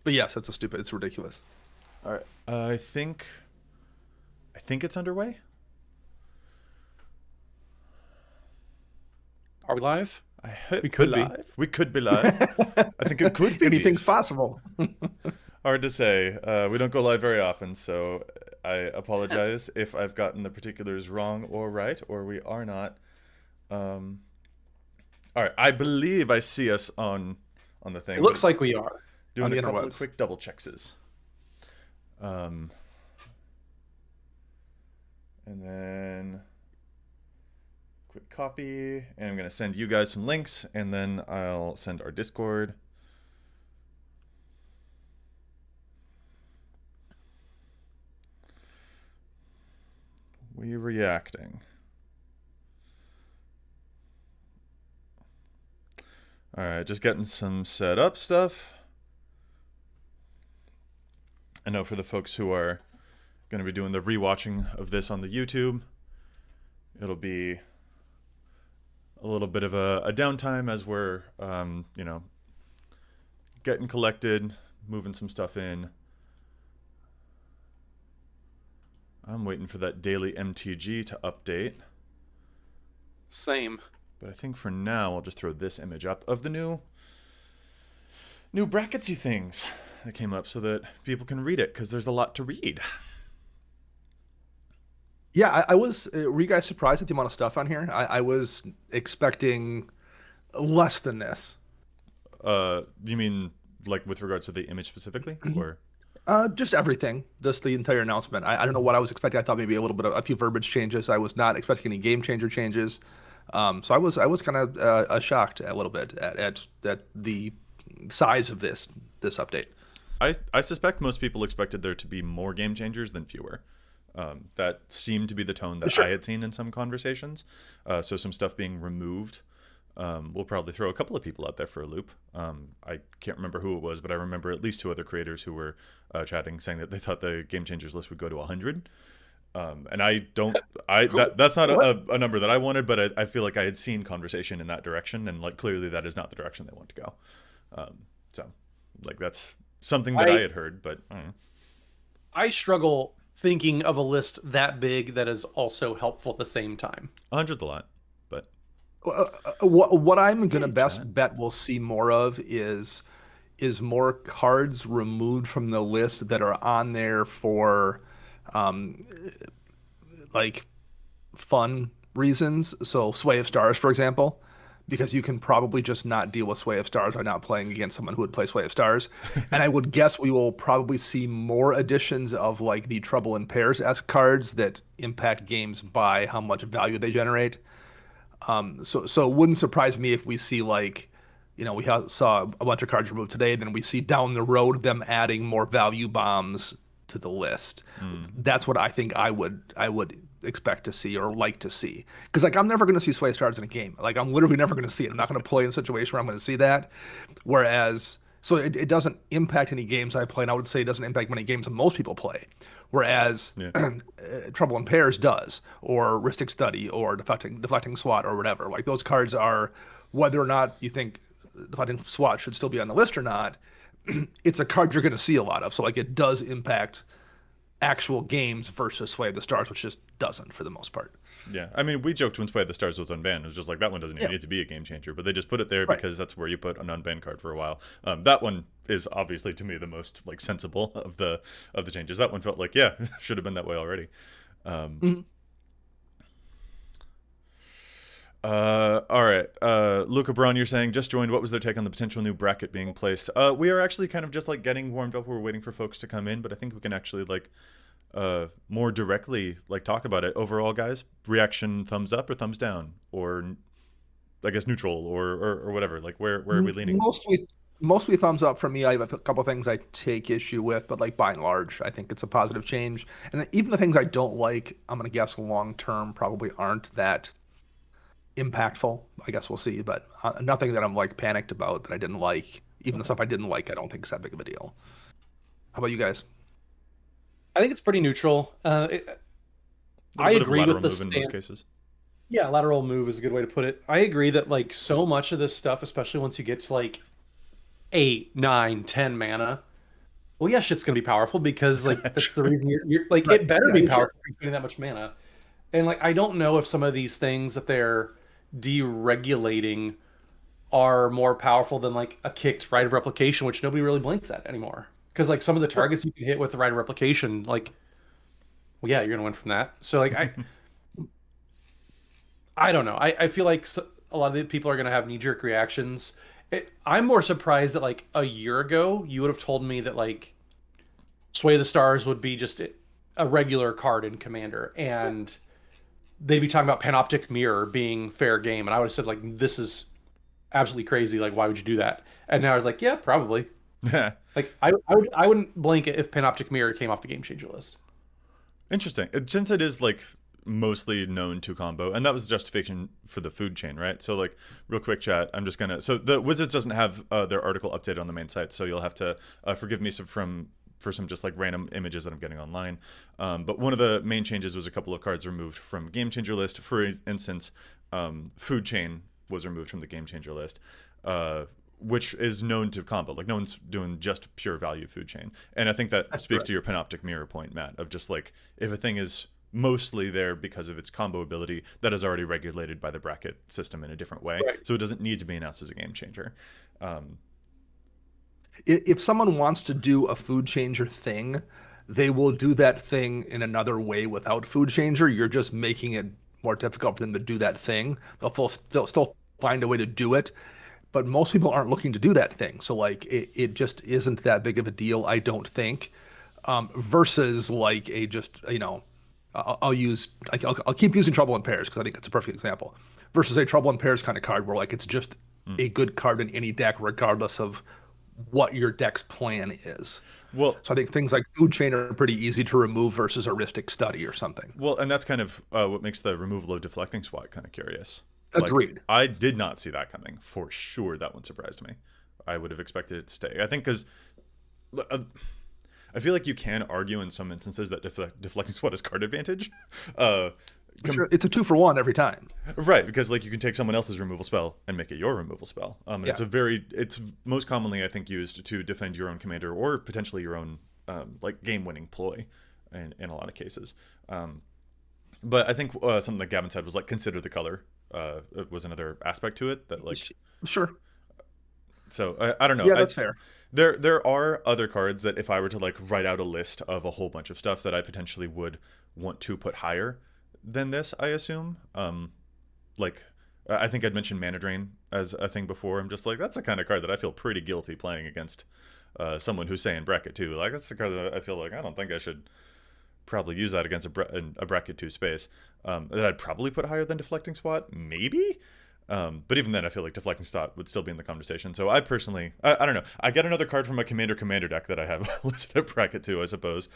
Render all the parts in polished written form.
But yes, it's ridiculous. All right. I think it's underway. Are we live? I hope We we're could be. live. We could be live. I think it could be Anything's beef. possible. Hard to say. We don't go live very often, so I apologize if I've gotten the particulars wrong or right, or we are not. All right. I believe I see us on the thing. It looks like we are. doing on the a couple of interwebs. quick double checkses. And then quick copy, and I'm gonna send you guys some links, and then I'll send our Discord. We reacting. All right, just getting some set up stuff. I know for the folks who are going to be doing the rewatching of this on the YouTube, it'll be a little bit of a downtime as we're, getting collected, moving some stuff in. I'm waiting for that daily MTG to update. Same. But I think for now, I'll just throw this image up of the new bracketsy things that came up so that people can read it, because there's a lot to read. Yeah, I was. Were you guys surprised at the amount of stuff on here? I was expecting less than this. You mean like with regards to the image specifically, or? Just everything, just the entire announcement. I don't know what I was expecting. I thought maybe a few verbiage changes. I was not expecting any game changer changes. So I was kind of shocked a little bit at the size of this update. I suspect most people expected there to be more game changers than fewer. That seemed to be the tone that Sure. I had seen in some conversations. So some stuff being removed. We'll probably throw a couple of people out there for a loop. I can't remember who it was, but I remember at least two other creators who were chatting, saying that they thought the game changers list would go to 100. And that's not a number that I wanted, but I feel like I had seen conversation in that direction, and like clearly that is not the direction they want to go. So like that's something that I had heard, but I don't know. I struggle thinking of a list that big that is also helpful at the same time. 100's a lot, but What I'm gonna Hey, best chat. bet we'll see more of is more cards removed from the list that are on there for um, like fun reasons. So Sway of Stars, for example, because you can probably just not deal with Sway of Stars by not playing against someone who would play Sway of Stars. And I would guess we will probably see more additions of like the Trouble in Pairs-esque cards that impact games by how much value they generate. So it wouldn't surprise me if we see like, saw a bunch of cards removed today, then we see down the road them adding more value bombs to the list. That's what I think I would expect to see or like to see. Because like I'm never going to see Sway Stars in a game. Like I'm literally never going to see it. I'm not going to play in a situation where I'm going to see that. Whereas, so it doesn't impact any games I play, and I would say it doesn't impact many games that most people play. Whereas yeah. Trouble in Pairs does, or Ristic Study, or Deflecting Swat, or whatever. Like those cards are, whether or not you think Deflecting Swat should still be on the list or not, it's a card you're going to see a lot of. So like it does impact actual games versus Sway of the Stars, which just doesn't for the most part. Yeah, I mean, we joked when Sway of the Stars was unbanned. It was just like, that one doesn't even Yeah. need to be a game changer, but they just put it there Right. because that's where you put an unbanned card for a while. That one is obviously to me the most like sensible of the changes. That one felt like, yeah, should have been that way already. Mhm. All right, Luca Braun, you're saying just joined. What was their take on the potential new bracket being placed? We are actually kind of just like getting warmed up. We're waiting for folks to come in, but I think we can actually like more directly like talk about it. Overall, guys, reaction: thumbs up or thumbs down, or I guess neutral, or whatever. Like where are we leaning? Mostly thumbs up from me. I have a couple things I take issue with, but like by and large, I think it's a positive change. And even the things I don't like, I'm gonna guess long term probably aren't that impactful. I guess we'll see, but nothing that I'm like panicked about that I didn't like. Even the stuff I didn't like, I don't think is that big of a deal. How about you guys? I think it's pretty neutral. I Little bit of a agree lateral with the move in most stance. cases. Yeah, lateral move is a good way to put it. I agree that like so much of this stuff, especially once you get to like 8, 9, 10 mana, well, yeah, shit's gonna be powerful because like that's the reason you're like Right. it better Yeah, be yeah, sure. powerful if you're spending that much mana. And like I don't know if some of these things that they're deregulating are more powerful than like a kicked Rite of Replication, which nobody really blinks at anymore. Because like some of the Well, targets you can hit with the Rite of Replication, like, well, yeah, you're gonna win from that. So like I don't know. I feel like a lot of the people are gonna have knee jerk reactions. I'm more surprised that like a year ago you would have told me that like Sway of the Stars would be just a regular card in Commander, and they'd be talking about Panoptic Mirror being fair game, and I would have said like this is absolutely crazy. Like why would you do that? And now I was like, yeah, probably. Like I wouldn't blink if Panoptic Mirror came off the Game Changer list. Interesting. Since it is like mostly known to combo, and that was the justification for the food chain, right? So like real quick chat, I'm just gonna, so the Wizards doesn't have their article updated on the main site, so you'll have to forgive me for some just like random images that I'm getting online. But one of the main changes was a couple of cards removed from Game Changer list. For instance, food chain was removed from the Game Changer list. Which is known to combo. Like no one's doing just pure value food chain. And I think that speaks to your Panoptic Mirror point, Matt, of just like if a thing is mostly there because of its combo ability, that is already regulated by the bracket system in a different way. Right. So it doesn't need to be announced as a game changer. If someone wants to do a food changer thing, they will do that thing in another way without food changer. You're just making it more difficult for them to do that thing. They'll still find a way to do it, but most people aren't looking to do that thing. So like it just isn't that big of a deal, I don't think. Versus like a just I'll keep using Trouble in Pairs because I think it's a perfect example. Versus a Trouble in Pairs kind of card where like it's just a good card in any deck regardless of what your deck's plan is. Well, So I think things like Food Chain are pretty easy to remove versus Heuristic Study or something. well, and that's kind of what makes the removal of Deflecting Swat kind of curious. Agreed. Like, I did not see that coming for sure. That one surprised me. I would have expected it to stay. I think because I feel like you can argue in some instances that Deflecting Swat is card advantage. It's a 2-for-1 every time. Right, because like you can take someone else's removal spell and make it your removal spell. And Yeah. it's most commonly I think used to defend your own commander or potentially your own like game-winning ploy in a lot of cases. But I think something that Gavin said was like consider the color. It was another aspect to it that like Sure. so I don't know. Yeah, that's fair. There are other cards that if I were to like write out a list of a whole bunch of stuff that I potentially would want to put higher than this, I assume. Like I think I'd mentioned Mana Drain as a thing before. I'm just like that's the kind of card that I feel pretty guilty playing against someone who's saying bracket 2. Like that's the card that I feel like I don't think I should probably use that against a bracket 2 space. That I'd probably put higher than Deflecting Swat, maybe. But even then, I feel like Deflecting Swat would still be in the conversation. So I personally, I don't know. I get another card from a Commander deck that I have listed at bracket 2, I suppose.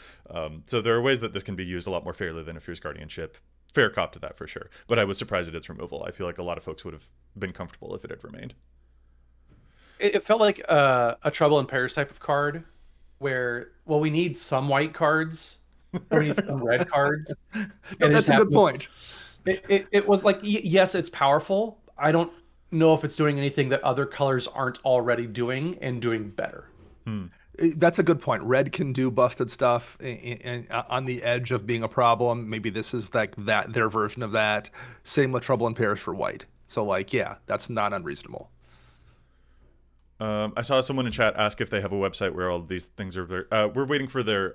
So there are ways that this can be used a lot more fairly than a Fierce Guardianship. Fair cop to that for sure. But I was surprised at its removal. I feel like a lot of folks would have been comfortable if it had remained. It felt like a Trouble in Pairs type of card, where well we need some white cards, or we need some red cards. No, And it that's just a good happened- point. It was like yes, it's powerful. I don't know if it's doing anything that other colors aren't already doing and doing better. That's a good point. Red can do busted stuff and on the edge of being a problem. Maybe this is like that their version of that. Same with Trouble in Pairs for white. So like, yeah, that's not unreasonable. I saw someone in chat ask if they have a website where all of these things are. We're waiting for their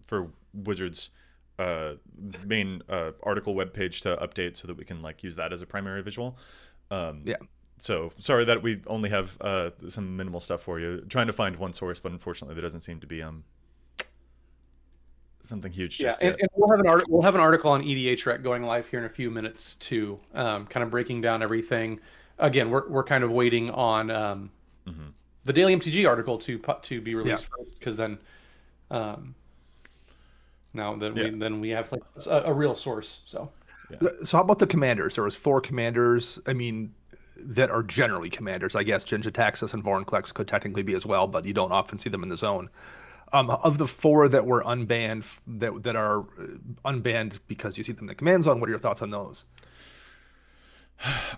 for Wizards main article webpage to update so that we can like use that as a primary visual. Yeah. So sorry that we only have some minimal stuff for you. Trying to find one source, but unfortunately there doesn't seem to be something huge. Yeah, Just and yet. we'll have an article on EDH Rec going live here in a few minutes too, kind of breaking down everything. Again, we're kind of waiting on the Daily MTG article to be released first, because then then we have like a real source. So So how about the commanders? There was 4 commanders. I mean, that are generally commanders. I guess Jin-Gitaxias and Vorinclex could technically be as well, but you don't often see them in the zone. Of the 4 that were unbanned, that are unbanned because you see them in the command zone, what are your thoughts on those?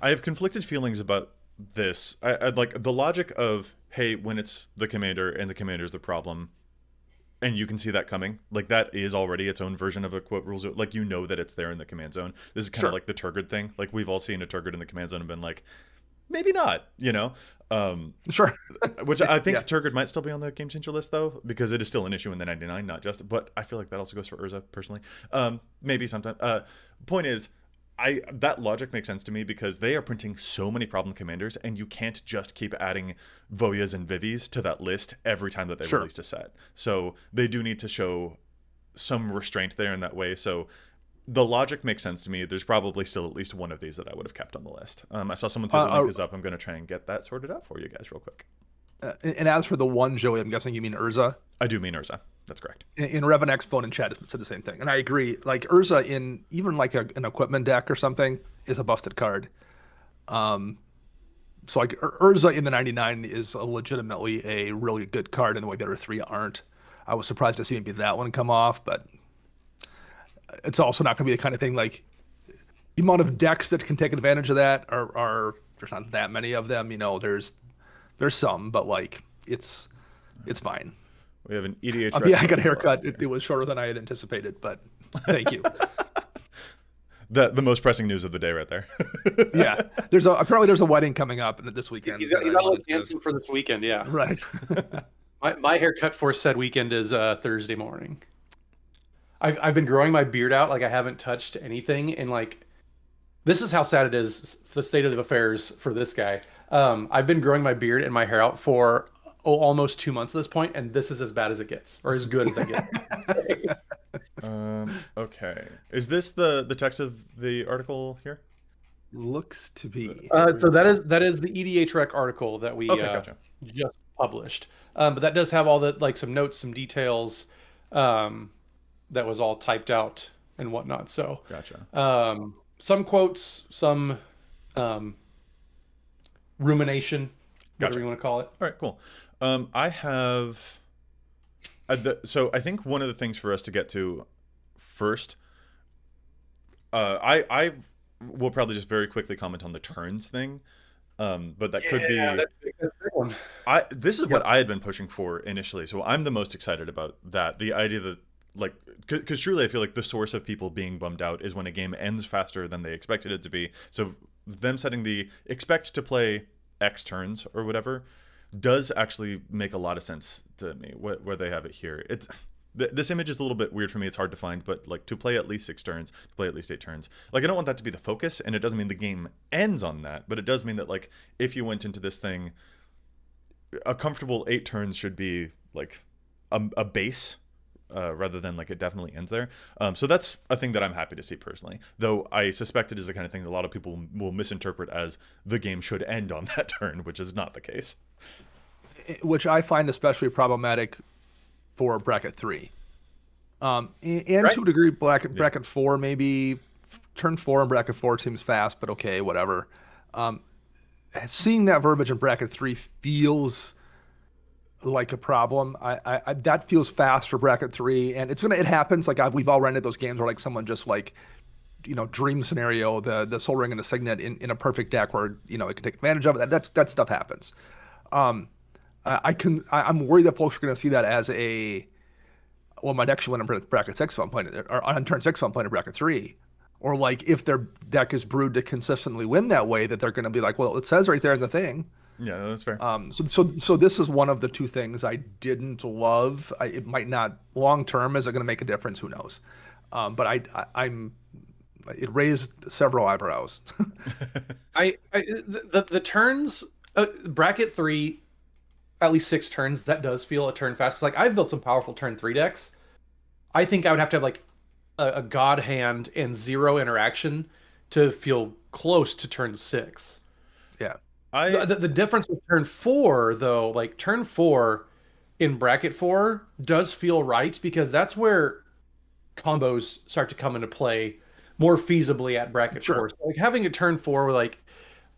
I have conflicted feelings about this. I'd like the logic of, hey, when it's the commander and the commander's the problem, and you can see that coming. Like that is already its own version of a quote rules. Like that it's there in the command zone. This is kind of like the Turgid thing. Like we've all seen a Turgid in the command zone and been like, maybe not, Sure. Which I think Turgid might still be on the game changer list though, because it is still an issue in the 99, not just. But I feel like that also goes for Urza personally. Maybe sometime. Point is, that logic makes sense to me because they are printing so many problem commanders, and you can't just keep adding Voyas and Vivis to that list every time that they released a set. So they do need to show some restraint there in that way. So the logic makes sense to me. There's probably still at least one of these that I would have kept on the list. I saw someone say the link is up. I'm going to try and get that sorted out for you guys real quick. And as for the one, Joey, I'm guessing you mean Urza? I do mean Urza. That's correct. In Revan Expo and in chat said the same thing. And I agree. Like Urza in even like an equipment deck or something is a busted card. So like Urza in the 99 is legitimately a really good card in the way the other three aren't. I was surprised to see maybe that one come off, but it's also not going to be the kind of thing like the amount of decks that can take advantage of that are there's not that many of them. There's some, but like it's fine. We have an EDH. Yeah, I got a haircut. It was shorter than I had anticipated, but thank you. The most pressing news of the day, right there. Yeah, apparently there's a wedding coming up this weekend. He's got dancing for this weekend. Yeah, right. my haircut for said weekend is Thursday morning. I've been growing my beard out like I haven't touched anything, and like this is how sad it is, the state of affairs for this guy. I've been growing my beard and my hair out for almost 2 months at this point, and this is as bad as it gets, or as good as it gets. Okay. Is this the text of the article here? Looks to be. So that is the EDH Rec article that we gotcha. just published. But that does have all the like some notes, some details. That was all typed out and whatnot. So gotcha. Some quotes, some rumination, whatever you want to call it. All right, cool. I have. So I think one of the things for us to get to first, I will probably just very quickly comment on the turns thing, but that could be. That's a big one. This is what I had been pushing for initially, so I'm the most excited about that. The idea that because truly I feel like the source of people being bummed out is when a game ends faster than they expected it to be. So them setting the expect to play X turns or whatever does actually make a lot of sense to me where they have it here. This image is a little bit weird for me. It's hard to find, but like to play at least 6 turns, to play at least 8 turns. Like I don't want that to be the focus, and it doesn't mean the game ends on that, but it does mean that like if you went into this thing, a comfortable 8 turns should be like a base. Rather than like it definitely ends there. So that's a thing that I'm happy to see personally, though I suspect it is the kind of thing that a lot of people will misinterpret as the game should end on that turn, which is not the case. Which I find especially problematic for bracket 3. And right. To a degree, bracket 4, maybe turn 4 and bracket 4 seems fast, but okay, whatever. Seeing that verbiage in bracket 3 feels like a problem. I that feels fast for bracket 3, and it happens. Like we've all rented those games where like someone just like, dream scenario, the Soul Ring and the Signet in a perfect deck where it can take advantage of it. That stuff happens. I'm worried that folks are going to see that as my deck should win in bracket 6 if I'm playing it, or on turn 6 if I'm playing in bracket 3. Or like if their deck is brewed to consistently win that way, that they're going to be like, well, it says right there in the thing. Yeah, that's fair. So this is one of the two things I didn't love. It might not long term. Is it going to make a difference? Who knows? But it raised several eyebrows. The turns bracket 3, at least 6 turns. That does feel a turn fast. Because like I've built some powerful turn 3 decks. I think I would have to have like a god hand and 0 interaction to feel close to turn 6. Yeah. The difference with turn 4, though, like turn 4 in bracket 4 does feel right, because that's where combos start to come into play more feasibly at bracket 4. So like having a turn 4 where like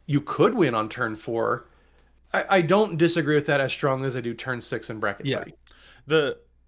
you could win on turn 4, I don't disagree with that as strongly as I do turn 6 in bracket 3.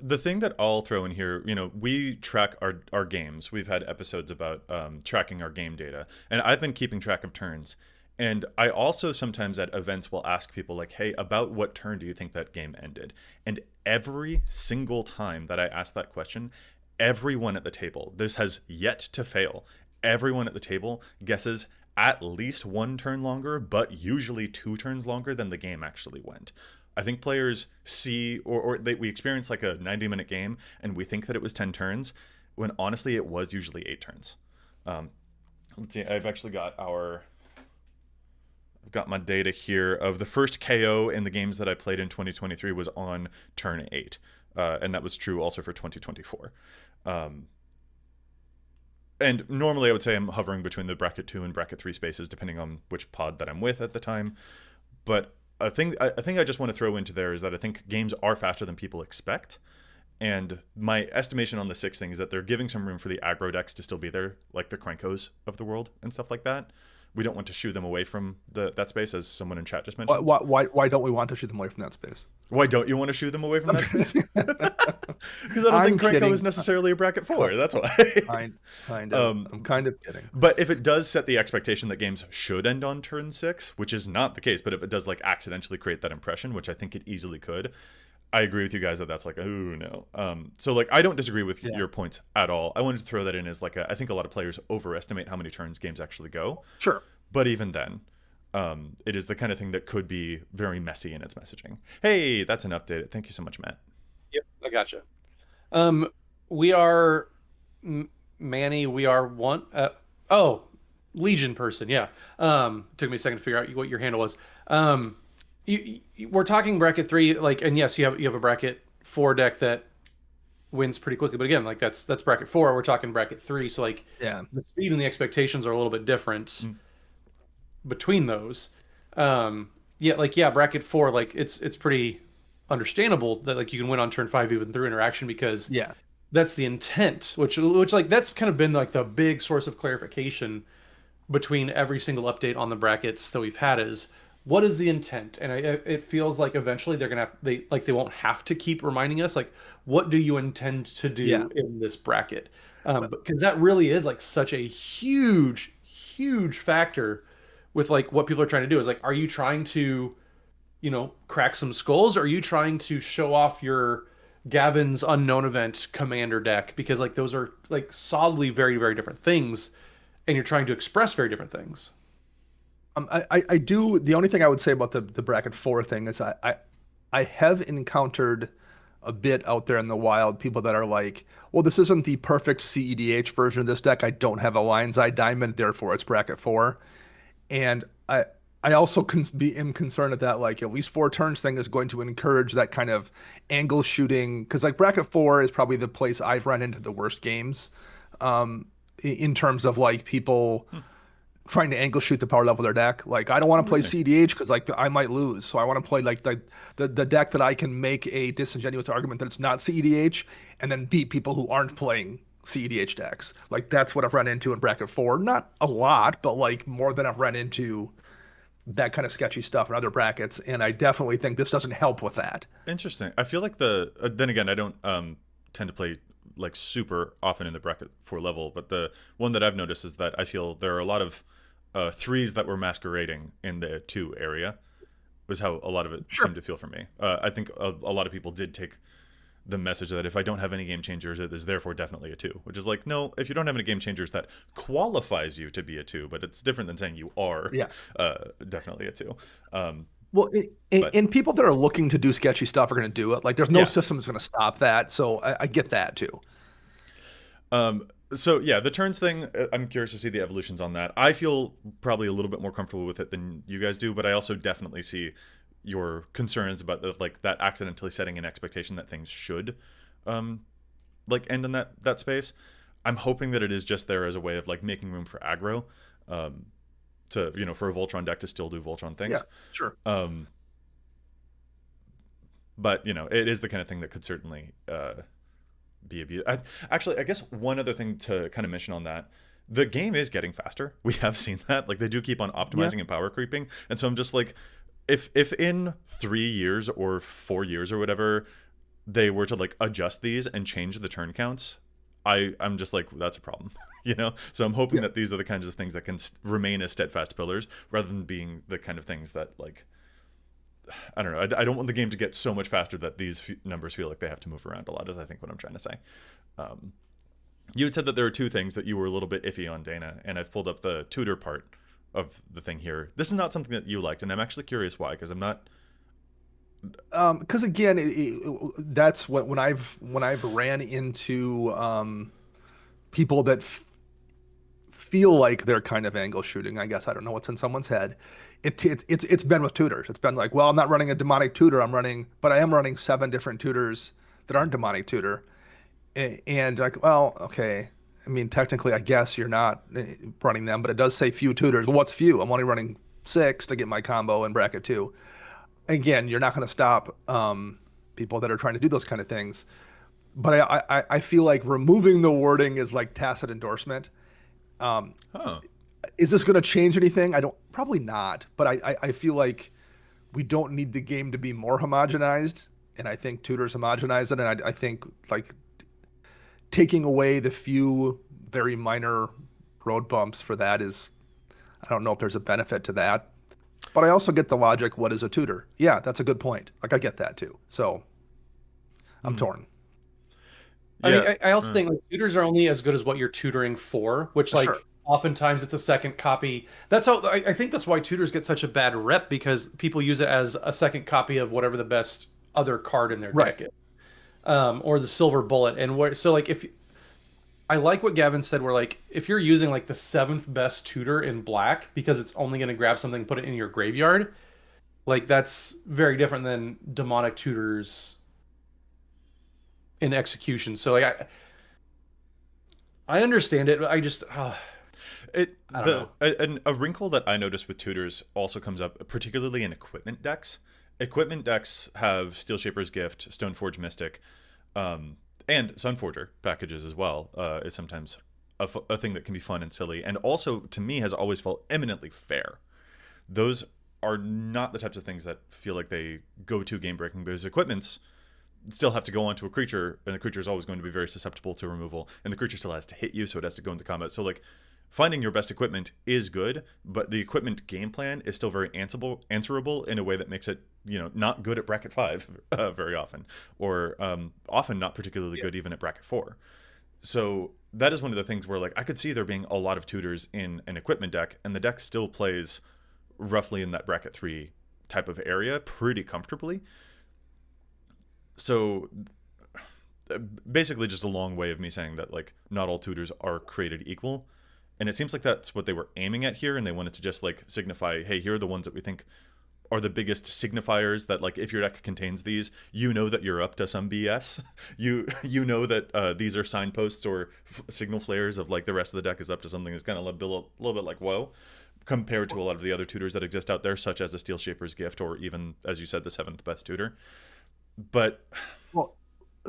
The thing that I'll throw in here, we track our games. We've had episodes about tracking our game data, and I've been keeping track of turns. And I also sometimes at events will ask people like, hey, about what turn do you think that game ended? And every single time that I ask that question, everyone at the table, this has yet to fail, everyone at the table guesses at least 1 turn longer, but usually 2 turns longer than the game actually went. I think players see, we experience like a 90-minute game and we think that it was 10 turns, when honestly it was usually 8 turns. Let's see, I've actually got my data here of the first KO in the games that I played in 2023 was on turn 8. And that was true also for 2024. And normally I would say I'm hovering between the bracket 2 and bracket 3 spaces, depending on which pod that I'm with at the time. But a thing I just want to throw into there is that I think games are faster than people expect. And my estimation on the 6 thing is that they're giving some room for the aggro decks to still be there, like the Krankos of the world and stuff like that. We don't want to shoo them away from that space, as someone in chat just mentioned. Why don't we want to shoo them away from that space? Why don't you want to shoo them away from that space? Because I don't think Kranko is necessarily a bracket 4. That's why. I'm kind of kidding. But if it does set the expectation that games should end on turn 6, which is not the case, but if it does like accidentally create that impression, which I think it easily could, I agree with you guys that that's like, oh no. So like, I don't disagree with your points at all. I wanted to throw that in as like I think a lot of players overestimate how many turns games actually go. Sure. But even then, it is the kind of thing that could be very messy in its messaging. Hey, that's an update. Thank you so much, Matt. Yep, I gotcha. We are Manny. We are one. Legion person. Yeah. Took me a second to figure out what your handle was. We're talking bracket 3, like, and yes, you have a bracket 4 deck that wins pretty quickly, but again, like that's bracket 4. We're talking bracket 3, so like the speed and the expectations are a little bit different between those. Bracket 4, like it's pretty understandable that like you can win on turn 5 even through interaction, because that's the intent, which like that's kind of been like the big source of clarification between every single update on the brackets that we've had is, what is the intent? And it feels like eventually they're gonna they won't have to keep reminding us, like, what do you intend to do in this bracket? Because that really is like such a huge factor with like what people are trying to do. Is like, are you trying to, crack some skulls? Or are you trying to show off your Gavin's Unknown Event commander deck? Because like those are like solidly very, very different things, and you're trying to express very different things. I do. The only thing I would say about the bracket 4 thing is I have encountered a bit out there in the wild people that are like, well, this isn't the perfect CEDH version of this deck. I don't have a Lion's Eye Diamond, therefore it's bracket 4. And I also am concerned that like at least 4 turns thing is going to encourage that kind of angle shooting, because like bracket 4 is probably the place I've run into the worst games in terms of like people trying to angle shoot the power level of their deck. Like, I don't want to play CDH because like I might lose, so I want to play like the deck that I can make a disingenuous argument that it's not CEDH and then beat people who aren't playing CEDH decks. Like, that's what I've run into in bracket 4. Not a lot, but like more than I've run into that kind of sketchy stuff in other brackets, and I definitely think this doesn't help with that. Interesting. I feel like then again, I don't tend to play like super often in the bracket 4 level, but the one that I've noticed is that I feel there are a lot of 3s that were masquerading in the 2 area, was how a lot of it seemed to feel for me. I think a lot of people did take the message that if I don't have any game changers, it is therefore definitely a 2, which is like, no, if you don't have any game changers, that qualifies you to be a 2, but it's different than saying you are definitely a 2. Well, and people that are looking to do sketchy stuff are going to do it. Like, there's no system that's going to stop that, so I get that too. So yeah, the turns thing, I'm curious to see the evolutions on that. I feel probably a little bit more comfortable with it than you guys do, but I also definitely see your concerns about that accidentally setting an expectation that things should like end in that space. I'm hoping that it is just there as a way of like making room for aggro, to, for a Voltron deck to still do Voltron things. Yeah, sure. But it is the kind of thing that could certainly be abused. Actually, I guess one other thing to kind of mention on that, the game is getting faster. We have seen that. Like, they do keep on optimizing and power creeping. And so I'm just like, if in 3 years or 4 years or whatever, they were to like adjust these and change the turn counts, I'm just like, that's a problem. So I'm hoping that these are the kinds of things that can remain as steadfast pillars rather than being the kind of things that, like, I don't know. I don't want the game to get so much faster that these numbers feel like they have to move around a lot, is I think what I'm trying to say. You had said that there are two things that you were a little bit iffy on, Dana, and I've pulled up the tutor part of the thing here. This is not something that you liked, and I'm actually curious why, because I'm not. Because again, that's when I've ran into people that feel like they're kind of angle shooting. I guess I don't know what's in someone's head. It's been with tutors. It's been like, well, I'm not running a demonic tutor. But I am running 7 different tutors that aren't demonic tutor, and like, well, okay. I mean, technically, I guess you're not running them, but it does say few tutors. Well, what's few? I'm only running 6 to get my combo in bracket 2. Again, you're not going to stop people that are trying to do those kind of things. But I feel like removing the wording is like tacit endorsement. Is this going to change anything? Probably not. But I feel like we don't need the game to be more homogenized. And I think tutors homogenize it. And I think like taking away the few very minor road bumps for that is, I don't know if there's a benefit to that. But I also get the logic, what is a tutor? Yeah, that's a good point. Like, I get that too. So I'm torn. I mean, I also think like, tutors are only as good as what you're tutoring for, which like oftentimes it's a second copy. That's how I think that's why tutors get such a bad rep, because people use it as a second copy of whatever the best other card in their deck is. Or the silver bullet. And so like if I like what Gavin said, where like if you're using like the 7th best tutor in black because it's only going to grab something and put it in your graveyard, like that's very different than demonic tutors in execution. So like I understand it, but I just I don't know. A wrinkle that I noticed with tutors also comes up, particularly in equipment decks. Equipment decks have Steel Shaper's Gift, Stoneforge Mystic, and Sunforger packages as well, is sometimes a thing that can be fun and silly, and also to me has always felt eminently fair. Those are not the types of things that feel like they go to game breaking, because equipments still have to go onto a creature, and the creature is always going to be very susceptible to removal, and the creature still has to hit you, so it has to go into combat. So like finding your best equipment is good, but the equipment game plan is still very answerable in a way that makes it, not good at bracket 5 very often, or often not particularly good even at bracket 4. So that is one of the things where like I could see there being a lot of tutors in an equipment deck, and the deck still plays roughly in that bracket 3 type of area pretty comfortably. So basically just a long way of me saying that like not all tutors are created equal. And it seems like that's what they were aiming at here, and they wanted to just like signify, hey, here are the ones that we think are the biggest signifiers that like if your deck contains these, that you're up to some BS. you know that these are signposts or signal flares of like the rest of the deck is up to something that's kind of a little bit like whoa, compared to a lot of the other tutors that exist out there, such as the Steel Shaper's Gift, or even, as you said, the 7th best tutor. But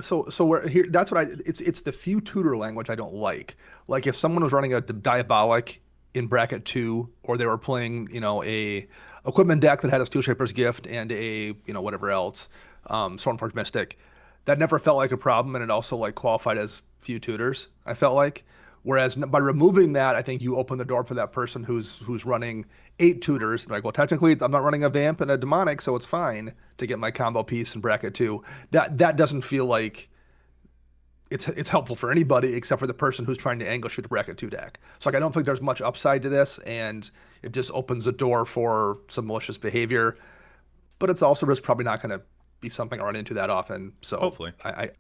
So we're here. That's what it's the few tutor language I don't like. Like if someone was running a Diabolic in bracket 2, or they were playing, a equipment deck that had a Steel Shaper's Gift and a, whatever else, Stormforge Mystic, that never felt like a problem, and it also like qualified as few tutors, I felt like. Whereas by removing that, I think you open the door for that person who's running 8 tutors. Like, well, technically, I'm not running a Vamp and a Demonic, so it's fine to get my combo piece in bracket 2. That doesn't feel like it's helpful for anybody except for the person who's trying to angle shoot a bracket 2 deck. So like, I don't think there's much upside to this, and it just opens the door for some malicious behavior. But it's also just probably not going to be something I run into that often. So hopefully, I'm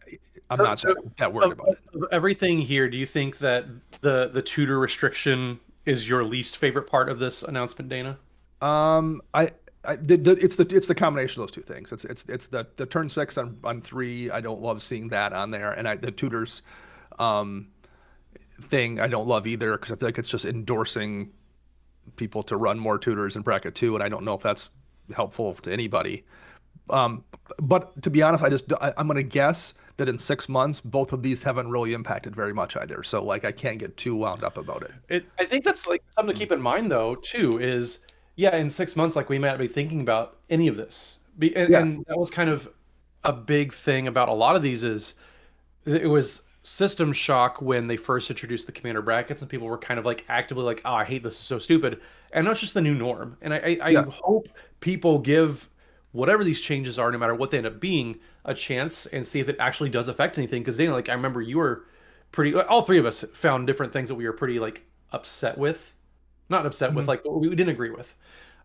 not that worried about it. Of everything here, do you think that the tutor restriction is your least favorite part of this announcement, Dana? It's the combination of those two things. It's the turn 6 on 3. I don't love seeing that on there, and the tutors thing I don't love either, because I feel like it's just endorsing people to run more tutors in bracket 2, and I don't know if that's helpful to anybody. But to be honest, I'm going to guess that in 6 months, both of these haven't really impacted very much either. So like, I can't get too wound up about it. I think that's like something to keep in mind though, too, is in 6 months, like we might not be thinking about any of this. And that was kind of a big thing about a lot of these is it was system shock when they first introduced the commander brackets, and people were kind of like actively like, "Oh, I hate this, is so stupid." And now it's just the new norm. And I Yeah. hope people give whatever these changes are, no matter what they end up being, a chance and see if it actually does affect anything. Because Dana, like I remember you were pretty. All three of us found different things that we were pretty like upset with, not upset with, Mhm. like we didn't agree with,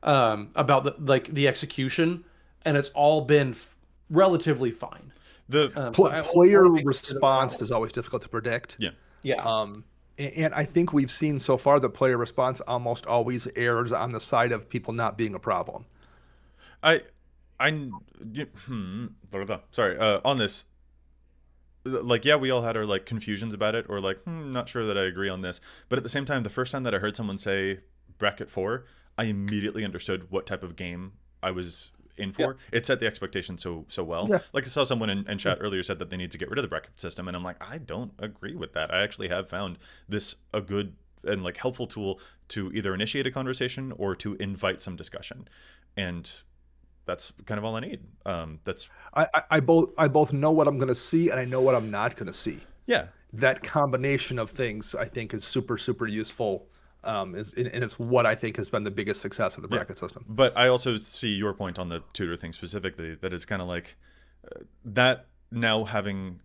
about the execution, and it's all been relatively fine. The So I Player wanna make sure that we're response not- is always difficult to predict. yeah. Yeah. And I think we've seen so far the player response almost always errs on the side of people not being a problem. I sorry, on this, like, yeah, we all had our like confusions about it, or like, not sure that I agree on this. But at the same time, the first time that I heard someone say bracket 4, I immediately understood what type of game I was in for. It set the expectation so well. Yeah. Like I saw someone in chat earlier said that they need to get rid of the bracket system, and I'm like, I don't agree with that. I actually have found this a good and like helpful tool to either initiate a conversation or to invite some discussion, and that's kind of all I need. That's I both know what I'm going to see and I know what I'm not going to see. yeah. That combination of things I think is super useful. And it's what I think has been the biggest success of the bracket system. But I also see your point on the tutor thing specifically, that it's kind of like that now having,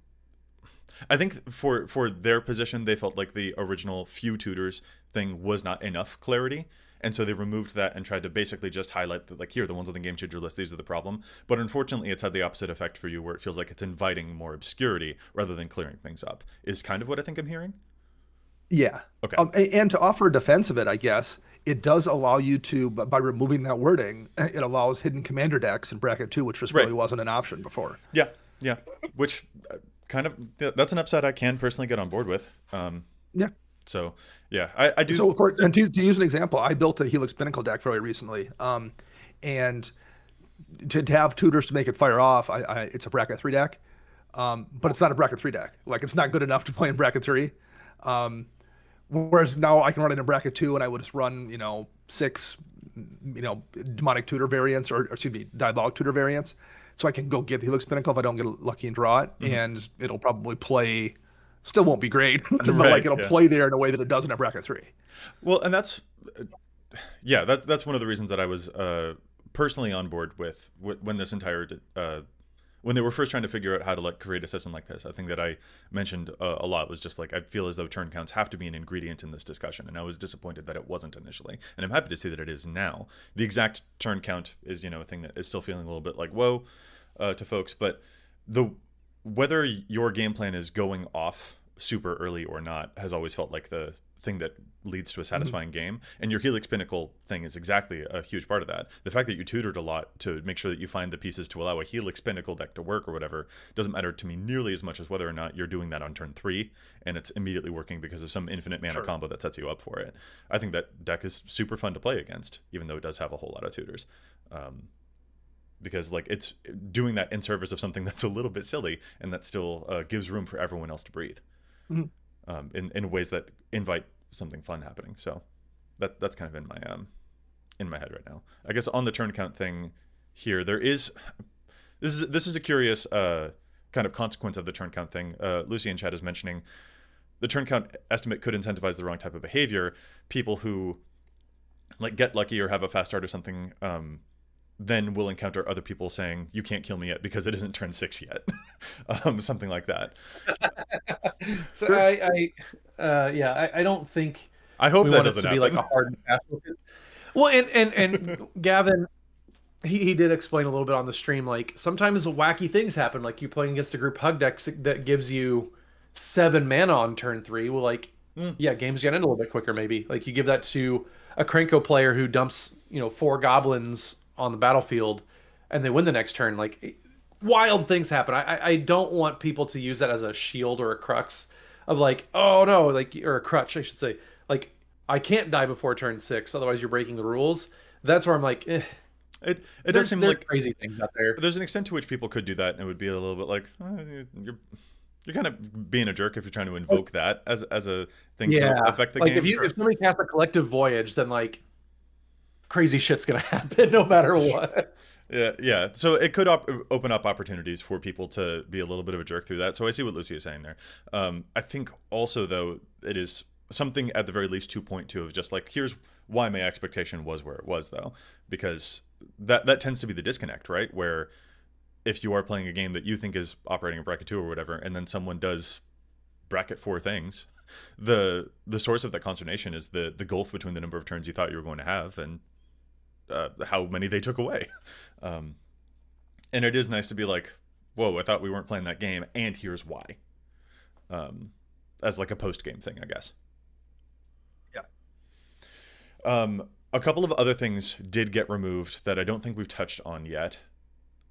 I think for their position, they felt like the original few tutors thing was not enough clarity. And so they removed that and tried to basically just highlight that, like, here, the ones on the game changer list, these are the problem. But unfortunately, it's had the opposite effect for you, where it feels like it's inviting more obscurity rather than clearing things up, is kind of what I think I'm hearing. Yeah. Okay. And to offer a defense of it, I guess, it does allow you to, by removing that wording, it allows hidden commander decks in bracket 2, which just really wasn't an option before. Yeah. Which kind of, that's an upside I can personally get on board with. Yeah. So, yeah, I do. So to use an example, I built a Helix Pinnacle deck very recently. And to have tutors to make it fire off, it's a bracket 3 deck. But it's not a bracket 3 deck. Like, it's not good enough to play in bracket 3. Whereas now I can run it in bracket 2 and I would just run, 6, demonic tutor variants or excuse me, diabolic tutor variants. So I can go get the Helix Pinnacle if I don't get lucky and draw it. And it'll probably play, still won't be great, but like it'll play there in a way that it doesn't at bracket 3. Well, and that's, that's one of the reasons that I was personally on board with when this entire when they were first trying to figure out how to like create a system like this. I think that I mentioned a lot was just like, I feel as though turn counts have to be an ingredient in this discussion, and I was disappointed that it wasn't initially, and I'm happy to see that it is now. The exact turn count is a thing that is still feeling a little bit like whoa to folks, but whether your game plan is going off super early or not has always felt like the thing that leads to a satisfying game, and your Helix Pinnacle thing is exactly a huge part of that. The fact that you tutored a lot to make sure that you find the pieces to allow a Helix Pinnacle deck to work or whatever doesn't matter to me nearly as much as whether or not you're doing that on turn 3 and it's immediately working because of some infinite mana combo that sets you up for it. I think that deck is super fun to play against, even though it does have a whole lot of tutors. Because like it's doing that in service of something that's a little bit silly and that still gives room for everyone else to breathe. In ways that invite something fun happening. So that's kind of in my head right now. I guess on the turn count thing here, this is a curious kind of consequence of the turn count thing. Lucy in chat is mentioning the turn count estimate could incentivize the wrong type of behavior. People who like get lucky or have a fast start or something then will encounter other people saying, you can't kill me yet because it isn't turn 6 yet. Something like that. So I don't think I hope we that want it doesn't to happen. be like a hard and fast focus. Well, and Gavin, he did explain a little bit on the stream, like sometimes wacky things happen, like you playing against a group hug deck that gives you 7 mana on turn 3. Well, like games get in a little bit quicker maybe. Like you give that to a Krenko player who dumps 4 goblins on the battlefield and they win the next turn. Like wild things happen. I don't want people to use that as a shield or a crux of like, oh no, like, or a crutch I should say, like I can't die before turn 6 otherwise you're breaking the rules. That's where I'm like it does seem like crazy things out there. There's an extent to which people could do that and it would be a little bit like you're kind of being a jerk if you're trying to invoke that as a thing to affect the like game. If somebody casts a collective voyage, then like crazy shit's gonna happen no matter what. Yeah. So it could open up opportunities for people to be a little bit of a jerk through that. So I see what Lucy is saying there. I think also though it is something at the very least 2.2 of just like, here's why my expectation was where it was though, because that tends to be the disconnect, right? Where if you are playing a game that you think is operating in bracket 2 or whatever, and then someone does bracket 4 things, the source of that consternation is the gulf between the number of turns you thought you were going to have and how many they took away. And it is nice to be like, whoa, I thought we weren't playing that game, and here's why. As like a post-game thing, I guess. Yeah. A couple of other things did get removed that I don't think we've touched on yet.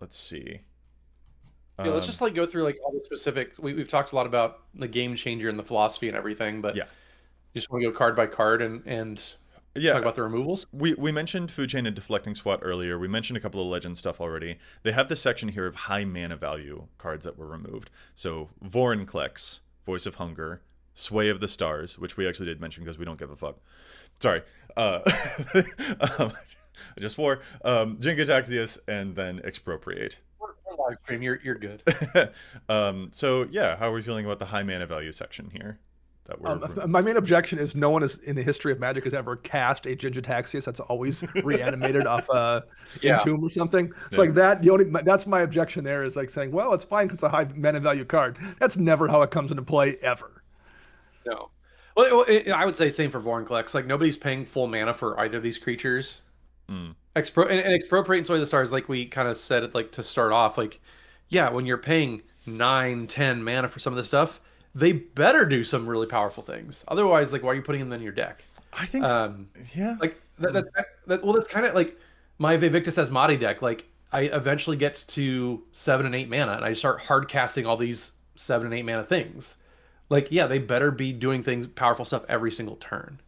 Let's see. Yeah, let's just like go through like all the specific. We've talked a lot about the game changer and the philosophy and everything, but yeah, you just want to go card by card and talk about the removals. We mentioned Food Chain and Deflecting Swat earlier. We mentioned a couple of Legend stuff already. They have this section here of high mana value cards that were removed. So Vorinclex, Voice of Hunger, Sway of the Stars, which we actually did mention because we don't give a fuck. Sorry. Just swore. Jingataxius, and then Expropriate. Live stream, you're good. So yeah, how are we feeling about the high mana value section here? My main objection is no one is in the history of Magic has ever cast a Jingataxius that's always reanimated off Entomb or something. It's like that. That's my objection there is like saying, well, it's fine because it's a high mana value card. That's never how it comes into play ever. No. Well, I would say same for Vorinclex. Like nobody's paying full mana for either of these creatures. And Expropriate and Sway the Stars, like we kind of said it like to start off, like, yeah, when you're paying 9-10 mana for some of this stuff, they better do some really powerful things. Otherwise, like, why are you putting them in your deck? I think, yeah. Like, that's kind of like my Vivictus Asmati deck. Like, I eventually get to 7 and 8 mana, and I start hard casting all these 7 and 8 mana things. Like, yeah, they better be doing things, powerful stuff every single turn.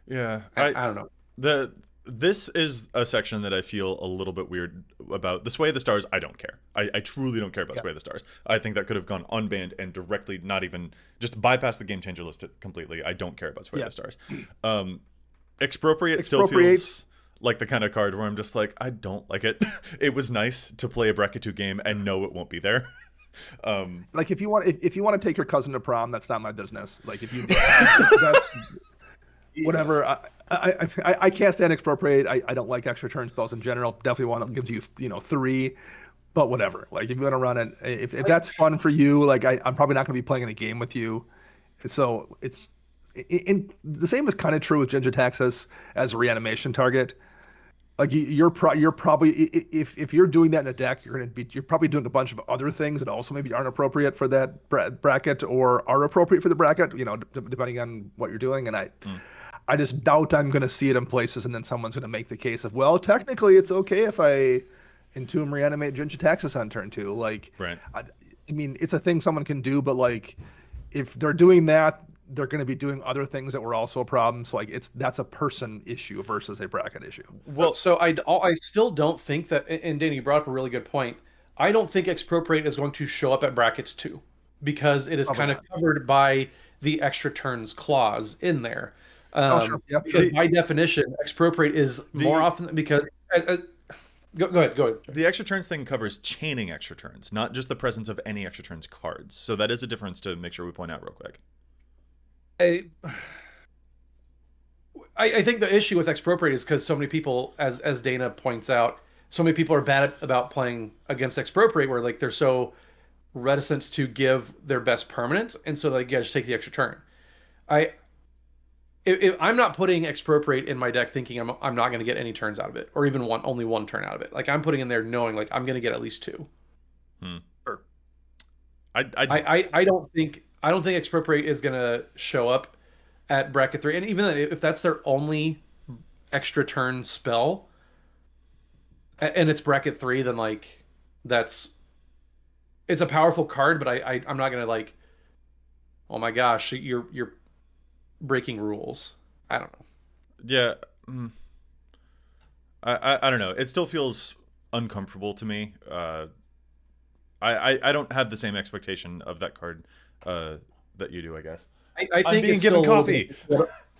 Yeah. I don't know. This is a section that I feel a little bit weird about. The Sway of the Stars, I don't care. I truly don't care about Sway of the Stars. I think that could have gone unbanned and directly not even just bypass the game changer list completely. I don't care about Sway of the Stars. Expropriate still feels like the kind of card where I'm just like, I don't like it. It was nice to play a bracket 2 game and know it won't be there. Like if you want to take your cousin to prom, that's not my business. Like if you that's whatever. I can't stand Expropriate. I don't like extra turn spells in general. Definitely one that gives you 3, but whatever. Like if you want to run it, if that's fun for you, like I'm probably not going to be playing in a game with you. So it's the same is kind of true with Jingataxius as a reanimation target. Like you're probably if you're doing that in a deck, you're probably doing a bunch of other things that also maybe aren't appropriate for that bracket or are appropriate for the bracket. Depending on what you're doing. And I just doubt I'm going to see it in places, and then someone's going to make the case of, well, technically it's okay if I Entomb Reanimate Jingataxius on turn 2. Like, right. I mean, it's a thing someone can do, but like, if they're doing that, they're going to be doing other things that were also a problem. So like, that's a person issue versus a bracket issue. Well, so I still don't think that, and Danny, you brought up a really good point. I don't think Expropriate is going to show up at brackets 2 because it is kind of covered by the extra turns clause in there. Sure. Yep. Because by definition, Expropriate is more often because go ahead. The extra turns thing covers chaining extra turns, not just the presence of any extra turns cards. So that is a difference to make sure we point out real quick. I think the issue with Expropriate is because so many people, as Dana points out, so many people are bad about playing against Expropriate, where like they're so reticent to give their best permanent, and so like just take the extra turn. If I'm not putting Expropriate in my deck thinking I'm not going to get any turns out of it, or even only one turn out of it. Like I'm putting in there knowing like I'm going to get at least 2. Sure. I don't think Expropriate is going to show up at bracket 3, and even if that's their only extra turn spell, and it's bracket 3, then like it's a powerful card, but I'm not going to like, oh my gosh, you're breaking rules. I don't know. Yeah. I don't know. It still feels uncomfortable to me. I don't have the same expectation of that card that you do, I guess. I think I'm being given coffee.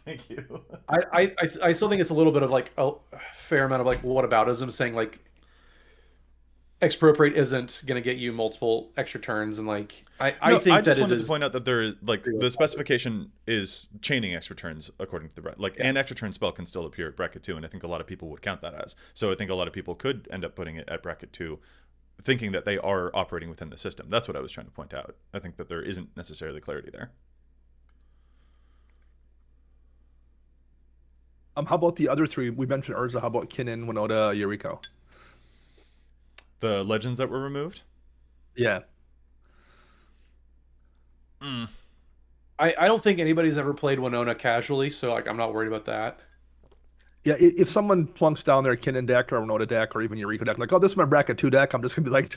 Thank you. I still think it's a little bit of like a fair amount of like whataboutism, saying like Expropriate isn't going to get you multiple extra turns, and like I No, think I that just it wanted to is. point out that there is like the specification is chaining extra turns according to the like Yeah. an extra turn spell can still appear at bracket 2, and I think a lot of people would count that as. So I think a lot of people could end up putting it at bracket 2, thinking that they are operating within the system. That's what I was trying to point out. I think that there isn't necessarily clarity there. How about the other three? We mentioned Urza. How about Kinnan, Winota, Yuriko? The legends that were removed. Yeah. Mm. I don't think anybody's ever played Winona casually, so like I'm not worried about that. Yeah, if someone plunks down their Kinnan deck or Winota deck or even Yuriko deck, like, oh, this is my bracket 2 deck, I'm just gonna be like,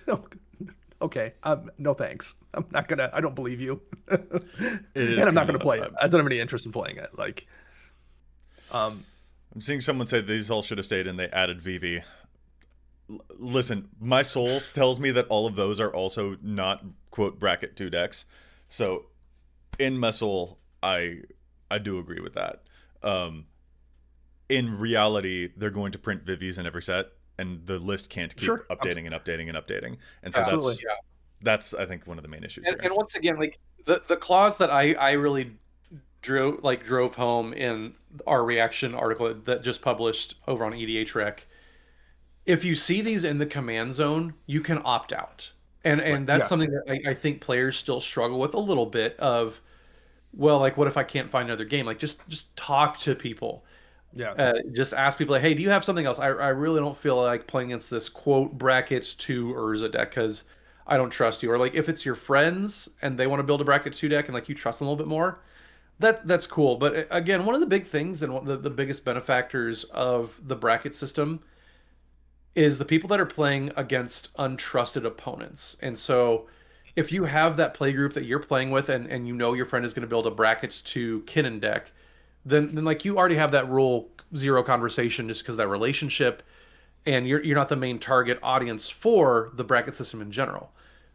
okay, no thanks. I don't believe you. And I'm not gonna play it. I don't have any interest in playing it. Like, I'm seeing someone say these all should have stayed and they added VV. Listen, my soul tells me that all of those are also not quote bracket 2 decks. So in my soul, I do agree with that. In reality, they're going to print Vivies in every set, and the list can't keep updating and updating and updating. And so Absolutely. that's I think one of the main issues here. And once again, like the clause that I really drove home in our reaction article that just published over on EDH Rec. If you see these in the command zone, you can opt out. And that's something that I think players still struggle with a little bit of, well, like what if I can't find another game? Like just talk to people. Yeah. Just ask people like, hey, do you have something else? I really don't feel like playing against this quote brackets 2 Urza deck because I don't trust you. Or like if it's your friends and they want to build a bracket 2 deck and like you trust them a little bit more, that's cool. But again, one of the big things and one of the biggest benefactors of the bracket system is the people that are playing against untrusted opponents. And so if you have that play group that you're playing with and you know your friend is going to build a brackets to Kinnan deck, then like you already have that rule 0 conversation just because that relationship, and you're not the main target audience for the bracket system in general.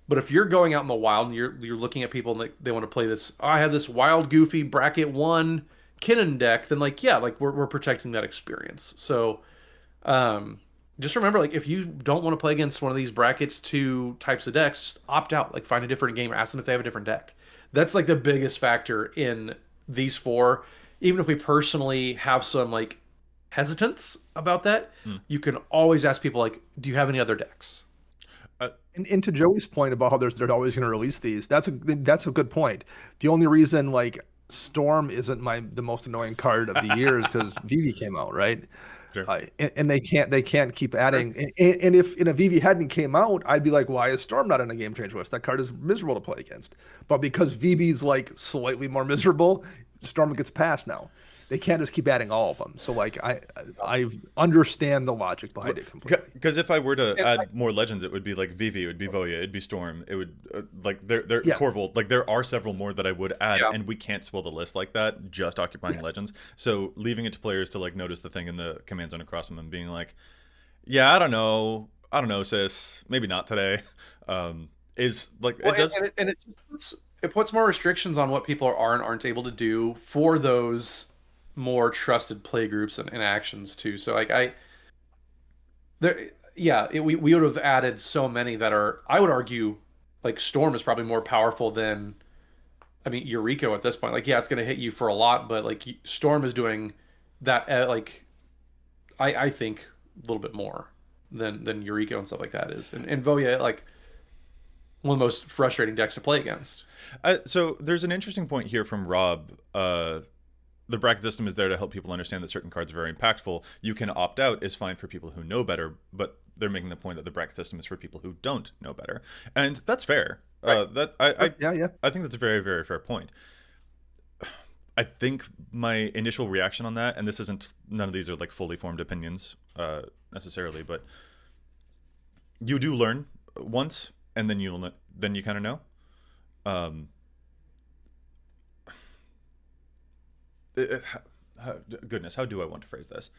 But if you're going out in the wild and you're looking at people and they want to play this, oh, I have this wild goofy bracket 1 Kinnan deck, then like yeah, like we're protecting that experience. So just remember, like if you don't want to play against one of these brackets 2 types of decks, just opt out. Like find a different game, ask them if they have a different deck. That's like the biggest factor in these 4. Even if we personally have some like hesitance about that, you can always ask people like, do you have any other decks? And to Joey's point about how they're always going to release these, that's a good point. The only reason like Storm isn't the most annoying card of the year is because Vivi came out, right? Sure. And they can't keep adding. And if a Vivi hadn't came out, I'd be like, why is Storm not in a game change list? That card is miserable to play against. But because Vivi's like slightly more miserable, Storm gets passed now. They can't just keep adding all of them. So like I understand the logic behind it completely. Because if I were to add more legends, it would be like Vivi, it would be Voya, it'd be Storm, it would like they're Corvold. Like there are several more that I would add, and we can't swell the list like that just occupying legends. So leaving it to players to like notice the thing in the command zone across from them, being like, yeah, I don't know, sis, maybe not today. Is like it does, and it puts more restrictions on what people aren't able to do for those more trusted play groups and actions too. So like we would have added so many that are, I would argue, like Storm is probably more powerful than, I mean, Yuriko at this point. Like, yeah, it's going to hit you for a lot, but like Storm is doing that like I think a little bit more than Yuriko and stuff like that is. And Voya, like one of the most frustrating decks to play against. So there's an interesting point here from Rob. The bracket system is there to help people understand that certain cards are very impactful. You can opt out is fine for people who know better, but they're making the point that the bracket system is for people who don't know better, and that's fair. Right. I think that's a very, very fair point. I think my initial reaction on that, and this isn't, none of these are like fully formed opinions necessarily, but you do learn once, and then you kind of know. Goodness, how do I want to phrase this?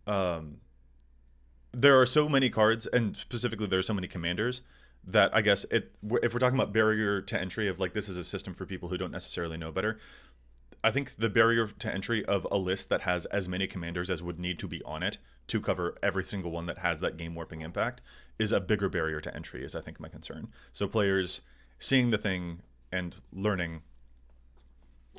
There are so many cards, and specifically there are so many commanders, that I guess if we're talking about barrier to entry of like this is a system for people who don't necessarily know better, I think the barrier to entry of a list that has as many commanders as would need to be on it to cover every single one that has that game warping impact is a bigger barrier to entry, is I think my concern. So players seeing the thing and learning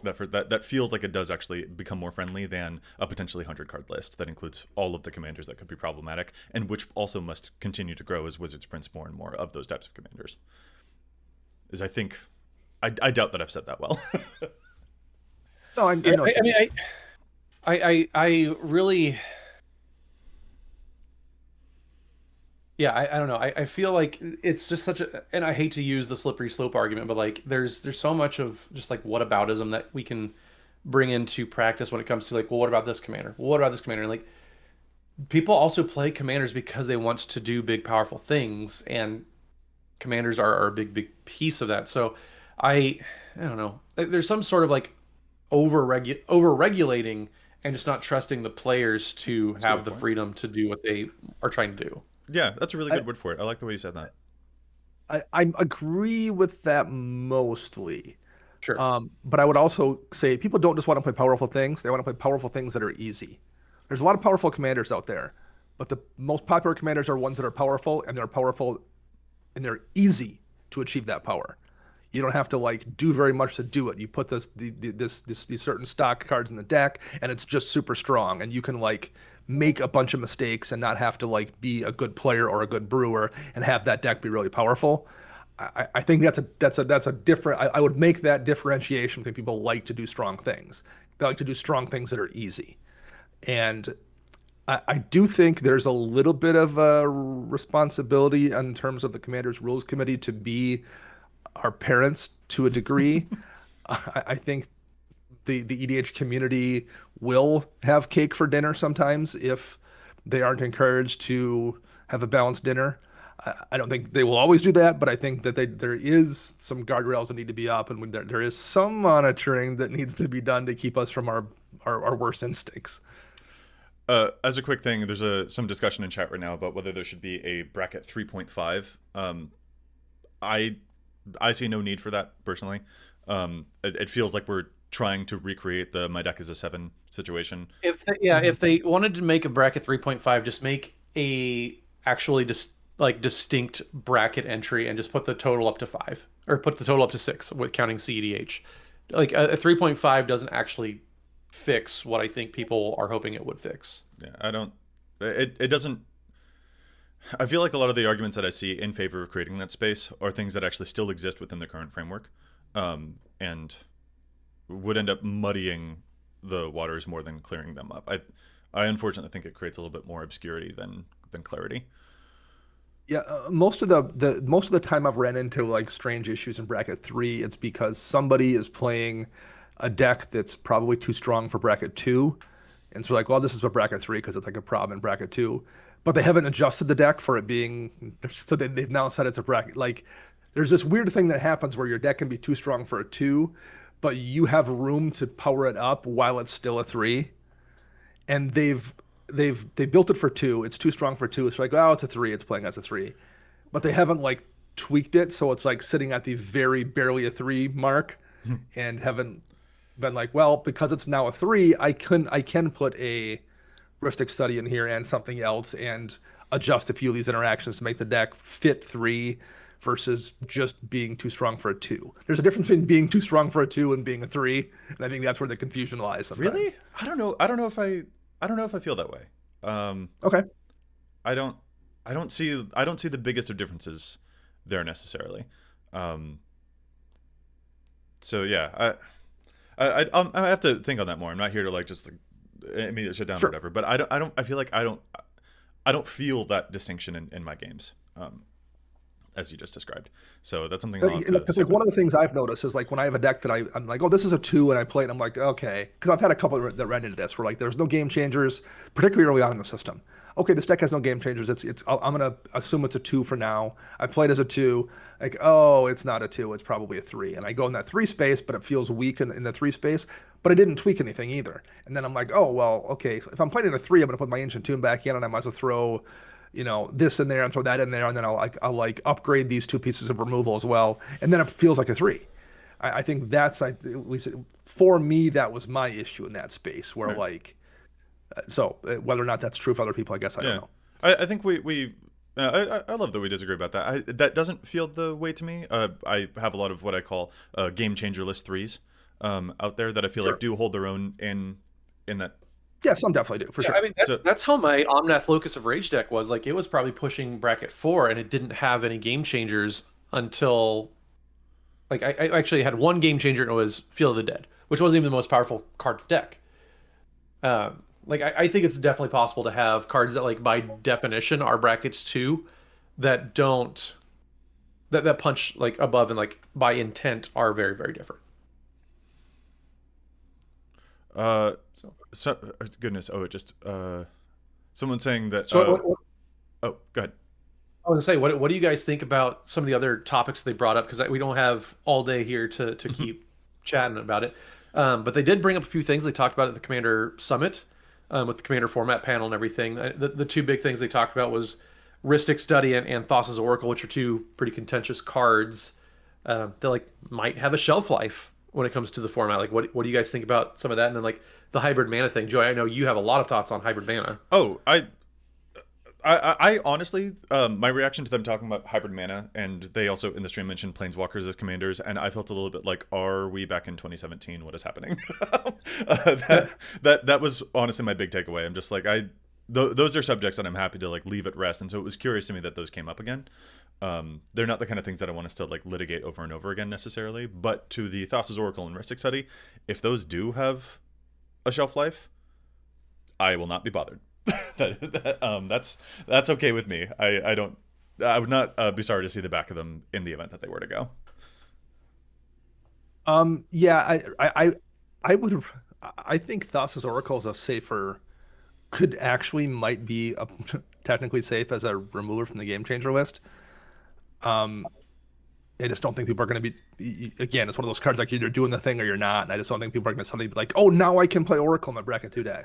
that feels like it does actually become more friendly than a potentially 100-card list that includes all of the commanders that could be problematic, and which also must continue to grow as Wizards prints more and more of those types of commanders. Is I think I doubt that I've said that well. No, I know. I mean, I really, yeah, I don't know. I feel like it's just such a, and I hate to use the slippery slope argument, but like there's so much of just like whataboutism that we can bring into practice when it comes to like, well, what about this commander? Well, what about this commander? And like people also play commanders because they want to do big, powerful things, and commanders are a big piece of that. So I don't know. There's some sort of like over regulating and just not trusting the players to have the freedom to do what they are trying to do. Yeah, that's a really good word for it. I like the way you said that. I agree with that mostly. Sure. But I would also say people don't just want to play powerful things. They want to play powerful things that are easy. There's a lot of powerful commanders out there, but the most popular commanders are ones that are powerful, and and they're easy to achieve that power. You don't have to like do very much to do it. You put these certain stock cards in the deck, and it's just super strong, and you can like make a bunch of mistakes and not have to like be a good player or a good brewer and have that deck be really powerful. I think that's a different. I would make that differentiation between people like to do strong things. They like to do strong things that are easy, and I do think there's a little bit of a responsibility in terms of the Commander's Rules Committee to be our parents to a degree. I think the EDH community will have cake for dinner sometimes if they aren't encouraged to have a balanced dinner. I don't think they will always do that, but I think that there is some guardrails that need to be up, and there is some monitoring that needs to be done to keep us from our worst instincts. As a quick thing, there's some discussion in chat right now about whether there should be a bracket 3.5. I see no need for that personally. It feels like we're trying to recreate the my deck is a 7 situation. If they wanted to make a bracket 3.5, just make a actually distinct bracket entry and just put the total up to 5, or put the total up to 6 with counting CEDH. Like a 3.5 doesn't actually fix what I think people are hoping it would fix. Yeah, it doesn't. I feel like a lot of the arguments that I see in favor of creating that space are things that actually still exist within the current framework, and would end up muddying the waters more than clearing them up. I unfortunately think it creates a little bit more obscurity than clarity. Yeah, most of the time I've ran into like strange issues in bracket 3, it's because somebody is playing a deck that's probably too strong for bracket 2, and so like, well, this is for bracket 3 because it's like a problem in bracket 2, but they haven't adjusted the deck for it being, so they've now said it's a bracket. Like, there's this weird thing that happens where your deck can be too strong for a 2, but you have room to power it up while it's still a 3, and they built it for 2. It's too strong for 2. It's like, oh, it's a 3. It's playing as a 3, but they haven't like tweaked it, so it's like sitting at the very barely a 3 mark, and haven't been like, well, because it's now a 3, I can put a Rhystic Study in here and something else and adjust a few of these interactions to make the deck fit 3 versus just being too strong for a 2. There's a difference between being too strong for a 2 and being a 3, and I think that's where the confusion lies sometimes. Really? I don't know if I feel that way. Okay. I don't see the biggest of differences there necessarily. So yeah, I have to think on that more. I'm not here to like just like immediately shut down or whatever. But I feel like I don't feel that distinction in my games, as you just described. So that's something because like one of the things I've noticed is like when I have a deck that I'm like, oh, this is a 2, and I play it, and I'm like, okay, because I've had a couple that ran into this where like there's no game changers, particularly early on in the system. Okay, this deck has no game changers. I'm gonna assume it's a 2 for now. I played as a 2, like, oh, it's not a 2, it's probably a 3, and I go in that 3 space, but it feels weak in the 3 space. But I didn't tweak anything either. And then I'm like, oh well, okay, if I'm playing in a 3, I'm gonna put my Ancient Tomb back in, and I might as well throw, this in there and throw that in there, and then I'll like upgrade these 2 pieces of removal as well, and then it feels like a 3. I think that's, at least for me, that was my issue in that space where like So whether or not that's true for other people, I guess I don't Yeah, know. I think I love that we disagree about that. That doesn't feel the way to me. I have a lot of what I call game changer list threes out there that I feel like Sure. do hold their own in that. Yeah, some definitely do for Yeah, sure. I mean So that's how my Omnath Locus of Rage deck was. Like it was probably pushing bracket 4, and it didn't have any game changers until like I actually had one game changer, and it was Field of the Dead, which wasn't even the most powerful card in the deck. Like I think it's definitely possible to have cards that like by definition are brackets 2 that don't that punch like above and like by intent are very very different. uh So, so goodness, oh, it just someone saying that so oh, go ahead. I was gonna say, what do you guys think about some of the other topics they brought up? Because we don't have all day here to keep chatting about it. But they did bring up a few things they talked about at the Commander Summit with the Commander format panel and everything. The two big things they talked about was Rhystic Study and Thassa's Oracle, which are two pretty contentious cards that like might have a shelf life when it comes to the format. Like, what do you guys think about some of that? And then like the hybrid mana thing, Joy. I know you have a lot of thoughts on hybrid mana. Oh, I honestly, my reaction to them talking about hybrid mana, and they also in the stream mentioned planeswalkers as commanders, and I felt a little bit like, are we back in 2017? What is happening? That was honestly my big takeaway. I'm just like, those are subjects that I'm happy to like leave at rest, and so it was curious to me that those came up again. They're not the kind of things that I want us to like litigate over and over again necessarily, but to the Thassa's Oracle and Rhystic Study, if those do have a shelf life, I will not be bothered. That's okay with me. I would not be sorry to see the back of them in the event that they were to go. Yeah, I would. I think Thassa's Oracle is a safer. Could actually might be technically safe as a remover from the Game Changer list. I just don't think people are going to be. Again, it's one of those cards like you're doing the thing or you're not, and I just don't think people are going to suddenly be like, "Oh, now I can play Oracle in my bracket 2 deck."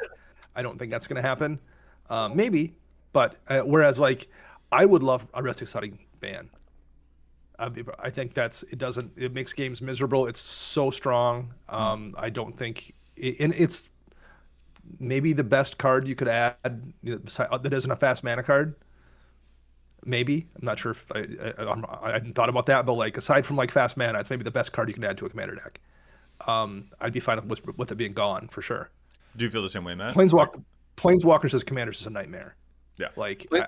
I don't think that's going to happen. Maybe, but whereas like I would love a Rhystic Study ban. I think it makes games miserable. It's so strong. I don't think, and it's maybe the best card you could add, that isn't a fast mana card. Maybe, I'm not sure if I hadn't thought about that, but like aside from like fast mana, it's maybe the best card you can add to a commander deck. I'd be fine with it being gone for sure. Do you feel the same way, Matt? Planeswalkers as commanders is a nightmare. Yeah, Like Plane-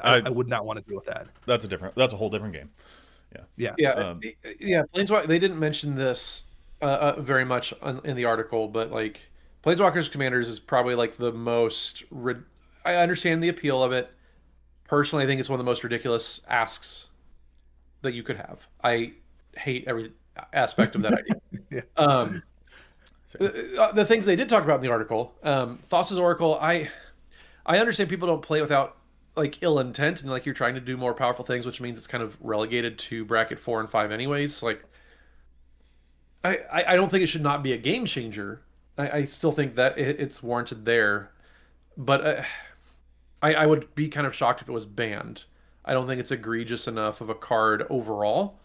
I would not want to deal with that. that's a whole different game. Yeah. Yeah, yeah. Planeswalker. They didn't mention this very much in the article, but like Planeswalkers Commanders is probably like the most. I understand the appeal of it. Personally, I think it's one of the most ridiculous asks that you could have. I hate every aspect of that idea. Yeah. The things they did talk about in the article, Thassa's Oracle. I understand people don't play without like ill intent, and like you're trying to do more powerful things, which means it's kind of relegated to bracket 4 and 5 anyways. Like I don't think it should not be a game changer. I still think that it's warranted there, but I would be kind of shocked if it was banned. I don't think it's egregious enough of a card overall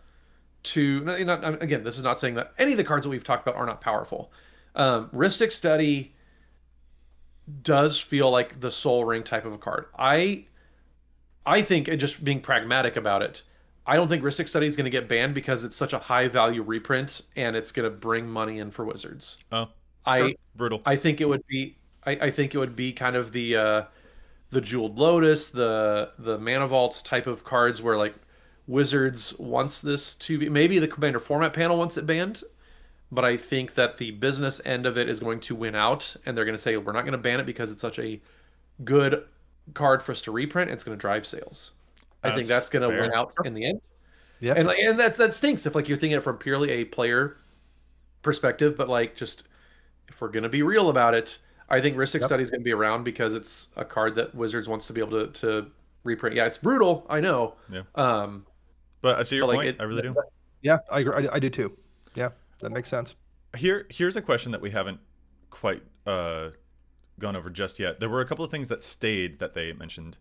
to not again, this is not saying that any of the cards that we've talked about are not powerful. Rhystic Study does feel like the Soul Ring type of a card. I think, just being pragmatic about it, I don't think Rhystic Study is going to get banned because it's such a high value reprint and it's going to bring money in for Wizards. Oh, brutal. I think it would be I think it would be kind of the Jeweled Lotus, the Mana Vaults type of cards where like Wizards wants this to be, maybe the Commander format panel wants it banned, but I think that the business end of it is going to win out, and they're going to say we're not going to ban it because it's such a good card for us to reprint. It's going to drive sales. I think that's going to win out in the end. Yeah. And that stinks if like you're thinking it from purely a player perspective, but like just if we're going to be real about it, I think Rhystic Study is going to be around because it's a card that Wizards wants to be able to reprint. Yeah, it's brutal, I know. Yeah. But I see your point. I really do. Yeah, I agree. I do too. Yeah, that makes sense. Here's a question that we haven't quite gone over just yet. There were a couple of things that stayed that they mentioned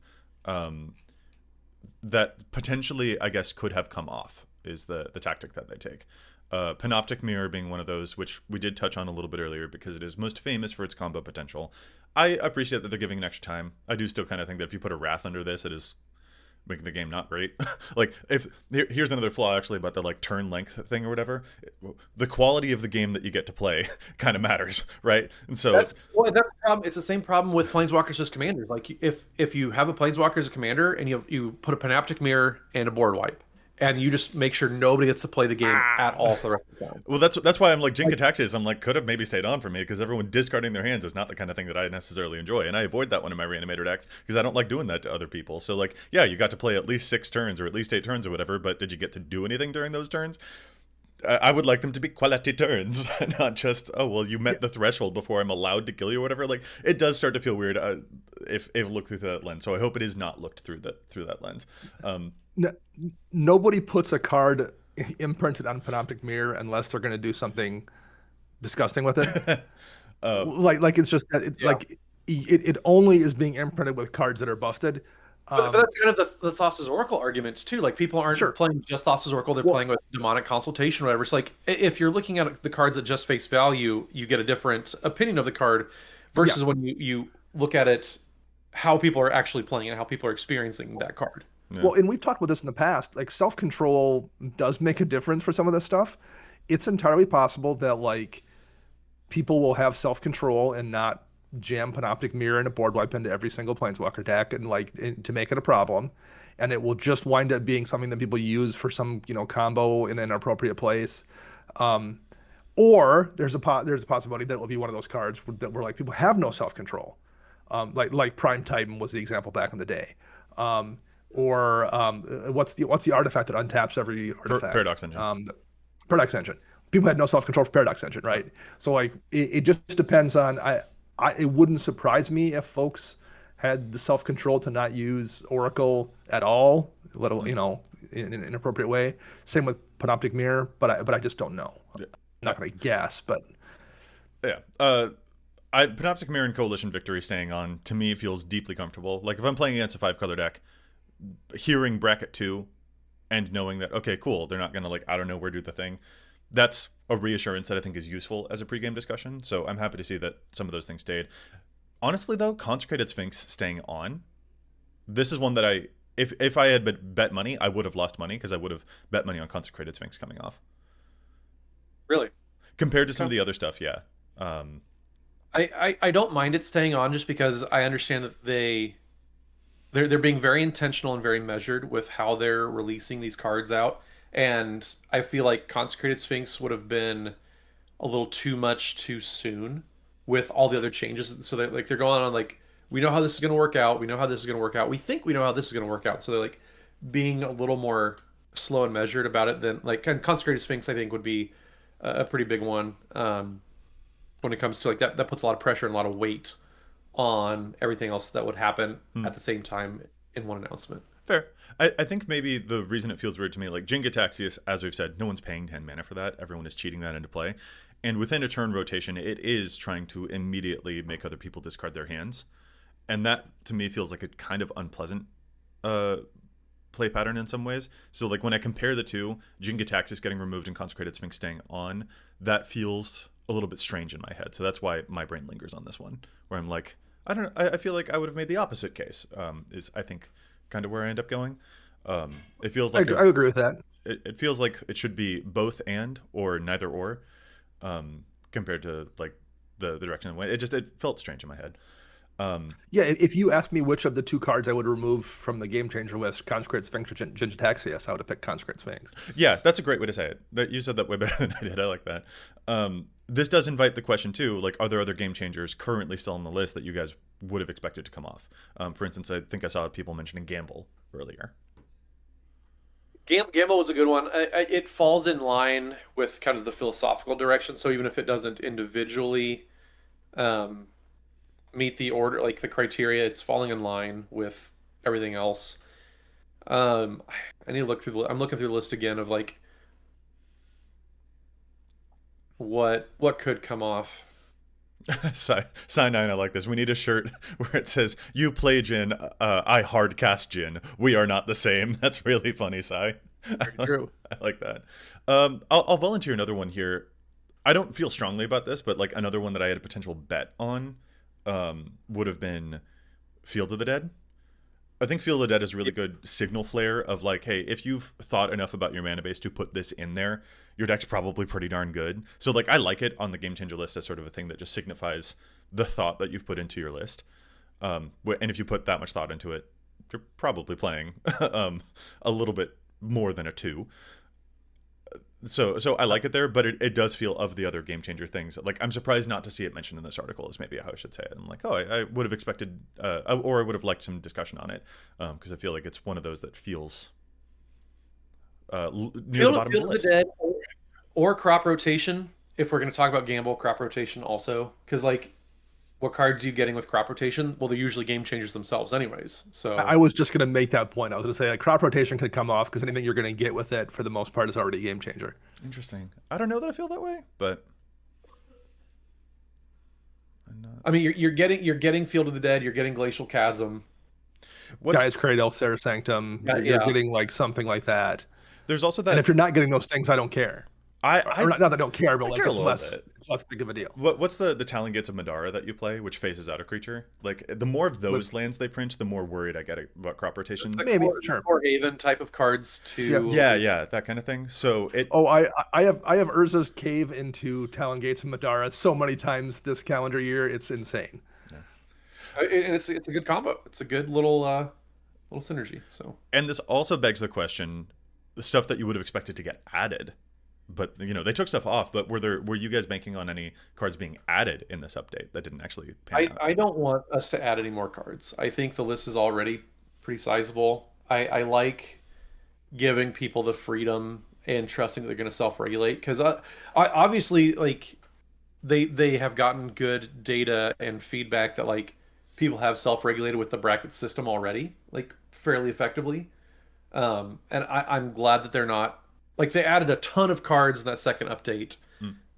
that potentially, I guess, could have come off. is the tactic that they take. Panoptic Mirror being one of those, which we did touch on a little bit earlier because it is most famous for its combo potential. I appreciate that they're giving an extra time. I do still kind of think that if you put a Wrath under this, it is making the game not great. Like, if here's another flaw actually about the like turn length thing or whatever. The quality of the game that you get to play kind of matters, right? And so that's the problem. It's the same problem with Planeswalkers as commanders. Like if you have a Planeswalker as a commander and you put a Panoptic Mirror and a board wipe, and you just make sure nobody gets to play the game at all for the rest of the time. Well, that's why I'm like Jin-Gitaxias. I'm like, could have maybe stayed on for me because everyone discarding their hands is not the kind of thing that I necessarily enjoy, and I avoid that one in my Reanimator decks because I don't like doing that to other people. So like, yeah, you got to play at least 6 turns or at least 8 turns or whatever, but did you get to do anything during those turns? I would like them to be quality turns, not just, oh, well, you met the threshold before I'm allowed to kill you or whatever. Like, it does start to feel weird if looked through that lens. So I hope it is not looked through that lens. Nobody puts a card imprinted on Panoptic Mirror unless they're going to do something disgusting with it. Like it's just like it only is being imprinted with cards that are busted. But that's kind of the Thassa's Oracle arguments too. Like people aren't playing just Thassa's Oracle; they're playing with Demonic Consultation or whatever. So like if you're looking at the cards at just face value, you get a different opinion of the card versus when you look at it, how people are actually playing it, how people are experiencing that card. Yeah. Well, and we've talked about this in the past. Like self-control does make a difference for some of this stuff. It's entirely possible that like people will have self-control and not jam Panoptic Mirror and a board wipe into every single Planeswalker deck to make it a problem, and it will just wind up being something that people use for some combo in an appropriate place, or there's a possibility that it will be one of those cards where like people have no self-control, like Prime Titan was the example back in the day, or what's the artifact that untaps every artifact? Paradox Engine. Paradox Engine. People had no self-control for Paradox Engine, right? So like it just depends on it wouldn't surprise me if folks had the self-control to not use Oracle at all, let alone, in an inappropriate way. Same with Panoptic Mirror, but I just don't know. I'm not going to guess, but yeah. Panoptic Mirror and Coalition Victory staying on, to me, feels deeply comfortable. Like if I'm playing against a 5-color deck, hearing bracket 2 and knowing that, okay, cool, they're not going to like out of nowhere do the thing, that's a reassurance that I think is useful as a pregame discussion. So I'm happy to see that some of those things stayed. Honestly, though, Consecrated Sphinx staying on, this is one that if I had bet money, I would have lost money because I would have bet money on Consecrated Sphinx coming off. Really? Compared to some of the other stuff, yeah. I don't mind it staying on just because I understand that they're being very intentional and very measured with how they're releasing these cards out. And I feel like Consecrated Sphinx would have been a little too much too soon with all the other changes. So that like they're going on like, we know how this is going to work out. We know how this is going to work out. We think we know how this is going to work out. So they're like being a little more slow and measured about it than like Consecrated Sphinx, I think would be a pretty big one when it comes to like that. That puts a lot of pressure and a lot of weight on everything else that would happen at the same time in one announcement. Fair. I think maybe the reason it feels weird to me, like Jin-Gitaxias, as we've said, no one's paying 10 mana for that. Everyone is cheating that into play. And within a turn rotation, it is trying to immediately make other people discard their hands. And that, to me, feels like a kind of unpleasant play pattern in some ways. So like when I compare the two, Jin-Gitaxias getting removed and Consecrated Sphinx staying on, that feels a little bit strange in my head. So that's why my brain lingers on this one, where I'm like, I don't know, I feel like I would have made the opposite case, is I think kind of where I end up going. It feels like I agree with that. It feels like it should be both and or neither or, compared to like the direction it went. It felt strange in my head. Yeah, if you asked me which of the two cards I would remove from the Game Changer list, Consecrated Sphinx or Jin-Gitaxias, I would have picked Consecrated Sphinx. Yeah, that's a great way to say it. That you said that way better than I did. I like that. This does invite the question too, like, are there other Game Changers currently still on the list that you guys would have expected to come off? For instance, I think I saw people mentioning Gamble earlier. Gamble was a good one. It falls in line with kind of the philosophical direction. So even if it doesn't individually meet the order, like the criteria, it's falling in line with everything else. I need to look through. I'm looking through the list again of like what could come off. Sign 9, I like this. We need a shirt where it says, "You play Jin, I hard cast Jin. We are not the same." That's really funny, Sai. Very true. I like that. I'll volunteer another one here. I don't feel strongly about this, but like another one that I had a potential bet on would have been Field of the Dead. I think Field of the Dead is a really good signal flare of like, hey, if you've thought enough about your mana base to put this in there, your deck's probably pretty darn good. So like, I like it on the Game Changer list as sort of a thing that just signifies the thought that you've put into your list. And if you put that much thought into it, you're probably playing a little bit more than a 2. So I like it there, but it does feel of the other Game Changer things. Like, I'm surprised not to see it mentioned in this article, is maybe how I should say it. I'm like, oh, I would have expected, or I would have liked some discussion on it, because I feel like it's one of those that feels near the bottom of the list. Dead or crop rotation, if we're going to talk about gamble, crop rotation also. Because, like, what cards are you getting with crop rotation? Well, they're usually Game Changers themselves anyways. So I was just going to make that point. I was going to say, like, crop rotation could come off because anything you're going to get with it, for the most part, is already a Game Changer. Interesting. I don't know that I feel that way, but I mean, you're getting Field of the Dead, you're getting Glacial Chasm. Gaia's Cradle, Serra Sanctum, you're getting like something like that. There's also that. And if you're not getting those things, I don't care. Not that I don't care, but like care it's less big of a deal. What's the Talon Gates of Madara that you play, which phases out a creature? Like, the more of those lands they print, the more worried I get about crop rotations. Maybe, sure. Or Haven type of cards too. Yeah, that kind of thing. So it. Oh, I have Urza's Cave into Talon Gates of Madara so many times this calendar year, it's insane. And it's a good combo. It's a good little synergy. So. And this also begs the question: the stuff that you would have expected to get added. But they took stuff off. But were you guys banking on any cards being added in this update that didn't actually pan out? I don't want us to add any more cards. I think the list is already pretty sizable. I like giving people the freedom and trusting that they're going to self-regulate, because I obviously, like, they have gotten good data and feedback that like people have self-regulated with the bracket system already, like fairly effectively. And I'm glad that they're not. Like, they added a ton of cards in that second update,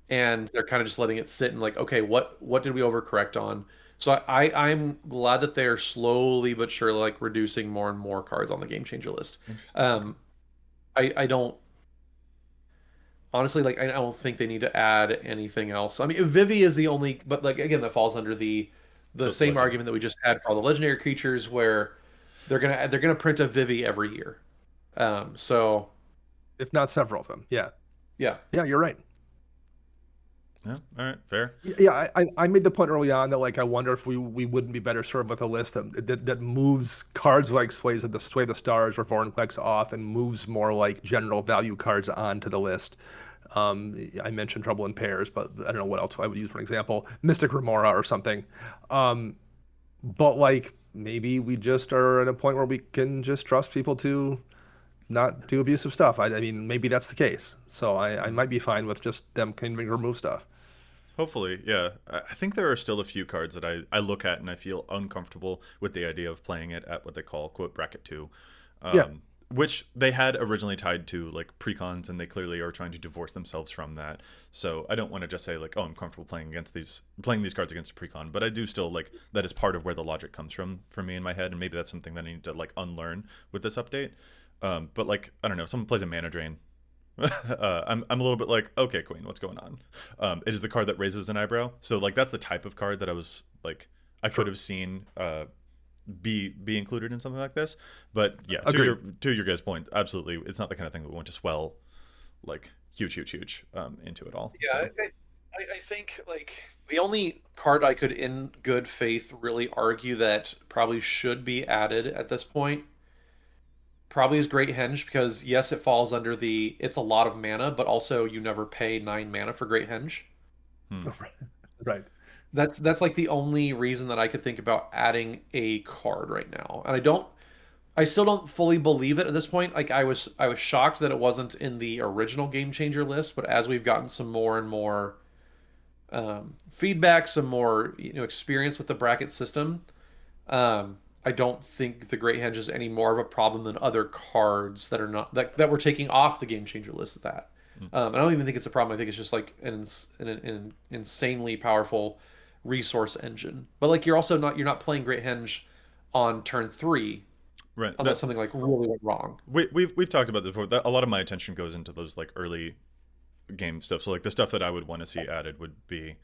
and they're kind of just letting it sit and like, okay, what did we overcorrect on? So I'm glad that they're slowly but surely like reducing more and more cards on the Game Changer list. I don't honestly, like, I don't think they need to add anything else. I mean, Vivi is the only, but like, again, that falls under the same argument that we just had for all the legendary creatures, where they're gonna print a Vivi every year. So. If not several of them, yeah, you're right. Yeah, all right, fair. Yeah, I made the point early on that like I wonder if we wouldn't be better served with a list that moves cards like Sway the Stars or Vorinclex off and moves more like general value cards onto the list. I mentioned Trouble in Pairs, but I don't know what else I would use for an example. Mystic Remora or something. But like maybe we just are at a point where we can just trust people to not do abusive stuff. I mean, maybe that's the case. So I might be fine with just them can remove stuff. Hopefully, yeah. I think there are still a few cards that I look at and I feel uncomfortable with the idea of playing it at what they call, quote, bracket 2. Which they had originally tied to like precons, and they clearly are trying to divorce themselves from that. So I don't want to just say like, oh, I'm comfortable playing these cards against a precon, but I do still like that is part of where the logic comes from for me in my head, and maybe that's something that I need to like unlearn with this update. But like, I don't know, if someone plays a mana drain, I'm a little bit like, okay, Queen, what's going on? It is the card that raises an eyebrow. So like, that's the type of card that I was like, I could have seen be included in something like this. But yeah, to your guys' point, absolutely, it's not the kind of thing that we want to swell like huge into it all. Yeah, so. I think like the only card I could in good faith really argue that probably should be added at this point probably is Great Henge, because yes, it falls under it's a lot of mana, but also you never pay 9 mana for Great Henge. Right. That's like the only reason that I could think about adding a card right now. And I still don't fully believe it at this point. Like I was shocked that it wasn't in the original Game Changer list, but as we've gotten some more and more feedback, some more experience with the bracket system, I don't think the Great Henge is any more of a problem than other cards that are not that we're taking off the Game Changer list at that. I don't even think it's a problem. I think it's just like an insanely powerful resource engine. But like you're not playing Great Henge on turn 3. Right. unless something like really went wrong. We've talked about this before. That a lot of my attention goes into those like early game stuff. So like the stuff that I would want to see added would be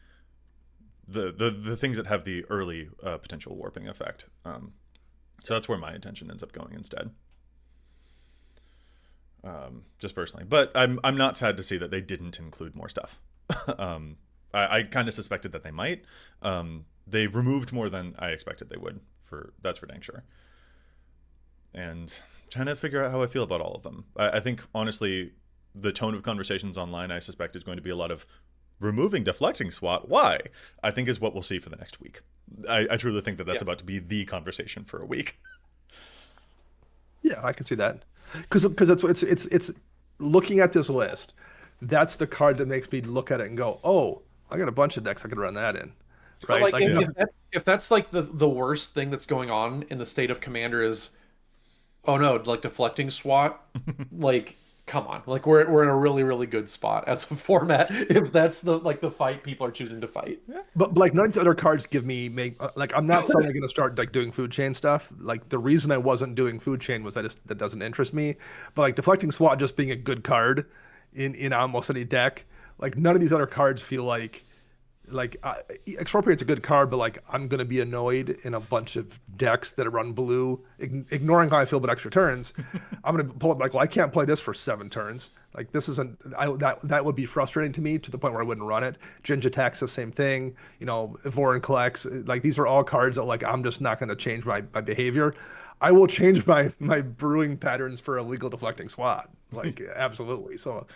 the things that have the early potential warping effect. So that's where my attention ends up going instead. Just personally, but I'm not sad to see that they didn't include more stuff. I kind of suspected that they might. They removed more than I expected they would. That's for dang sure. And trying to figure out how I feel about all of them. I think honestly, the tone of conversations online, I suspect, is going to be a lot of removing deflecting SWAT. Why? I think is what we'll see for the next week. I truly think that's about to be the conversation for a week. Yeah, I can see that. Because it's looking at this list, that's the card that makes me look at it and go, oh, I got a bunch of decks I could run that in. Right? But like if that's like the worst thing that's going on in the state of Commander is, oh no, like deflecting SWAT, like come on, like we're in a really really good spot as a format if that's the fight people are choosing to fight. But like none of these other cards like I'm not suddenly going to start like doing food chain stuff. Like the reason I wasn't doing food chain was that doesn't interest me. But like deflecting SWAT just being a good card in almost any deck, like none of these other cards feel like Expropriate's a good card, but like I'm gonna be annoyed in a bunch of decks that run blue, ignoring how I feel about extra turns. I'm gonna pull up like, well, I can't play this for 7 turns. Like this isn't. That would be frustrating to me to the point where I wouldn't run it. Ginge Attack's the same thing. You know, Vorin Collects. Like these are all cards that like I'm just not gonna change my behavior. I will change my brewing patterns for a legal deflecting SWAT. Like absolutely. So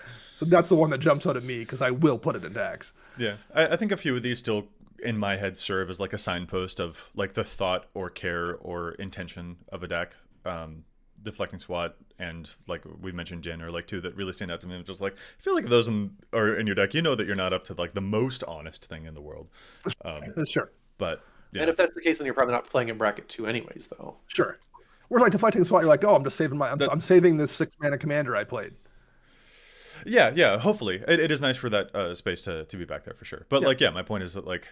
that's the one that jumps out at me because I will put it in decks. Yeah, I think a few of these still in my head serve as like a signpost of like the thought or care or intention of a deck. Deflecting SWAT and like we mentioned Jin are like two that really stand out to me. Just like I feel like if those are in your deck, you know that you're not up to like the most honest thing in the world. Sure. But yeah. And if that's the case, then you're probably not playing in bracket 2 anyways, though. Sure. Whereas like deflecting SWAT, you're like, oh, I'm just saving I'm saving this 6-mana commander I played. Yeah. Hopefully, it is nice for that space to be back there for sure. But like, my point is that like,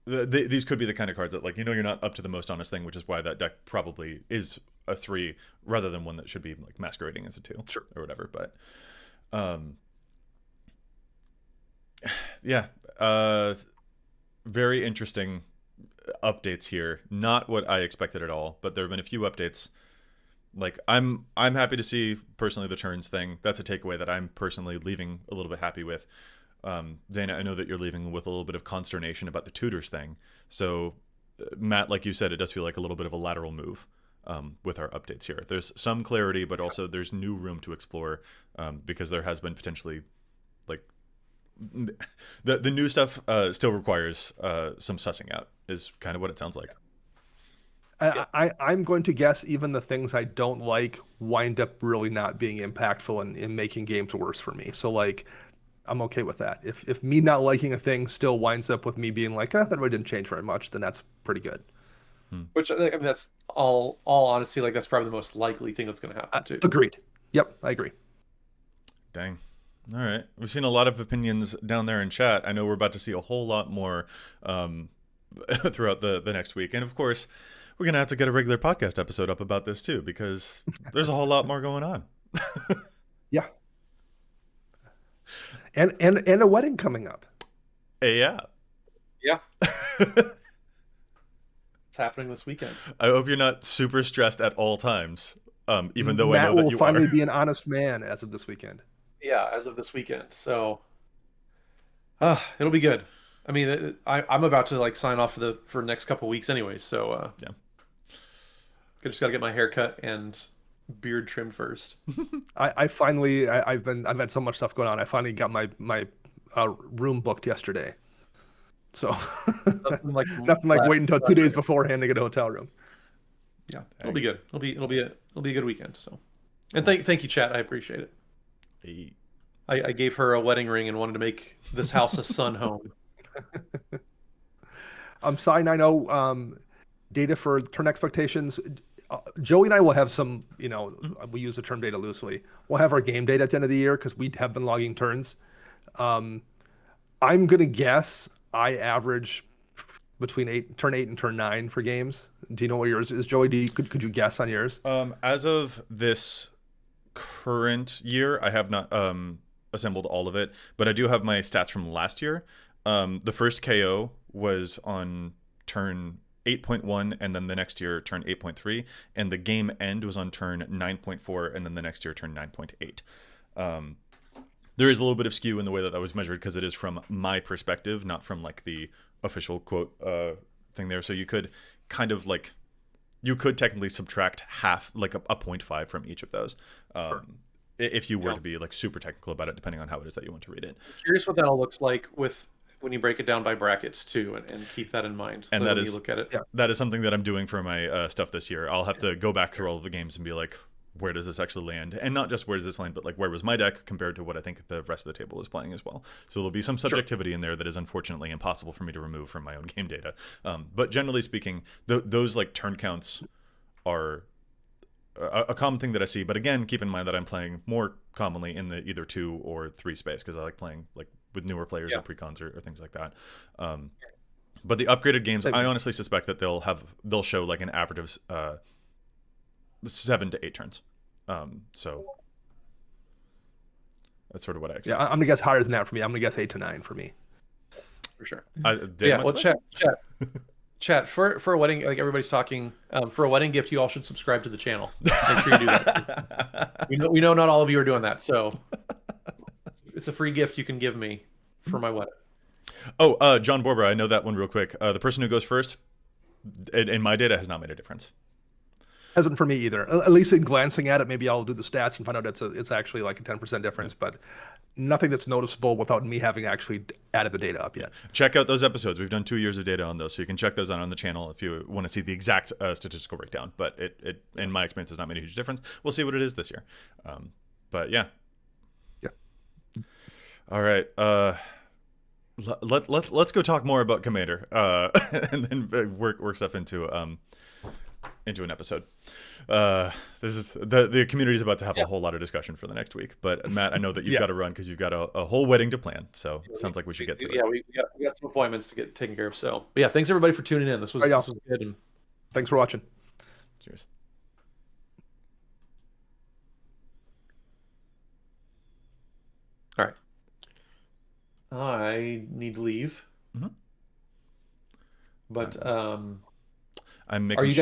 these could be the kind of cards that like you're not up to the most honest thing, which is why that deck probably is a 3 rather than one that should be like masquerading as a 2, sure, or whatever. But, very interesting updates here. Not what I expected at all, but there have been a few updates. Like I'm happy to see personally the turns thing. That's a takeaway that I'm personally leaving a little bit happy with. Dana, I know that you're leaving with a little bit of consternation about the tutors thing. So Matt, like you said, it does feel like a little bit of a lateral move with our updates here. There's some clarity, but also there's new room to explore because there has been potentially like the new stuff still requires some sussing out is kind of what it sounds like. I'm going to guess even the things I don't like wind up really not being impactful in making games worse for me. So like, I'm okay with that. If me not liking a thing still winds up with me being like, that really didn't change very much, then that's pretty good. Which I mean, that's all honesty. Like that's probably the most likely thing that's going to happen too. Agreed. Yep, I agree. Dang. All right. We've seen a lot of opinions down there in chat. I know we're about to see a whole lot more throughout the next week. And of course, we're going to have to get a regular podcast episode up about this too, because there's a whole lot more going on. Yeah. And a wedding coming up. Yeah. Yeah. It's happening this weekend. I hope you're not super stressed at all times, even though Matt I know that you will finally are. be an honest man as of this weekend. Yeah, as of this weekend. So it'll be good. I mean, I'm about to like sign off for the next couple weeks anyway. So yeah. Just got to get my hair cut and beard trimmed first. I finally I've had so much stuff going on. I finally got my room booked yesterday. So nothing like waiting until 2 days beforehand to get a hotel room. Yeah, it'll be good. It'll be a good weekend. So, and thank you, chat. I appreciate it. Hey. I gave her a wedding ring and wanted to make this house a sun home. Sign. I know data for turn expectations. Joey and I will have some, we use the term data loosely. We'll have our game data at the end of the year because we have been logging turns. I'm going to guess I average between turn 8 and turn 9 for games? Do you know what yours is, Joey? Could you guess on yours? As of this current year, I have not assembled all of it, but I do have my stats from last year. The first KO was on turn 8.1, and then the next year turn 8.3, and the game end was on turn 9.4, and then the next year turn 9.8. There is a little bit of skew in the way that was measured because it is from my perspective, not from like the official quote thing there. So you could kind of like, you could technically subtract half, like a 0.5 from each of those. If you were to be like super technical about it, depending on how it is that you want to read it. I'm curious what that all looks like with when you break it down by brackets too, and keep that in mind. And so that when is, you look at it. that is something that I'm doing for my stuff this year. I'll have to go back through all of the games and be like, where does this actually land? And not just where does this land, but like where was my deck compared to what I think the rest of the table is playing as well. So there'll be some subjectivity in there that is unfortunately impossible for me to remove from my own game data. But generally speaking, those like turn counts are a common thing that I see. But again, keep in mind that I'm playing more commonly in the either 2 or 3 space because I like playing like with newer players or precons or things like that. But the upgraded games, I honestly suspect that they'll show like an average of 7 to 8 turns. So that's sort of what I expect. Yeah, I'm gonna guess higher than that for me. I'm gonna guess 8 to 9 for me. For sure. Well, chat for a wedding, like everybody's talking, for a wedding gift, you all should subscribe to the channel. Make sure you do that. we know not all of you are doing that, so it's a free gift you can give me for my wedding. Oh, John Borber, I know that one real quick. The person who goes first in my data has not made a difference. Hasn't for me either. At least in glancing at it, maybe I'll do the stats and find out it's actually like a 10% difference, but nothing that's noticeable without me having actually added the data up yet. Check out those episodes. We've done 2 years of data on those, so you can check those out on the channel if you want to see the exact statistical breakdown. But it in my experience, has not made a huge difference. We'll see what it is this year. But yeah. All right. Let's go talk more about Commander, and then work stuff into an episode. This is the community is about to have a whole lot of discussion for the next week. But Matt, I know that you've got to run because you've got a whole wedding to plan. So it sounds like we should get to it. Yeah, we got some appointments to get taken care of. So, but yeah, thanks everybody for tuning in. This was good. And thanks for watching. Cheers. All right. I need to leave. Mm-hmm. But I'm making are you guys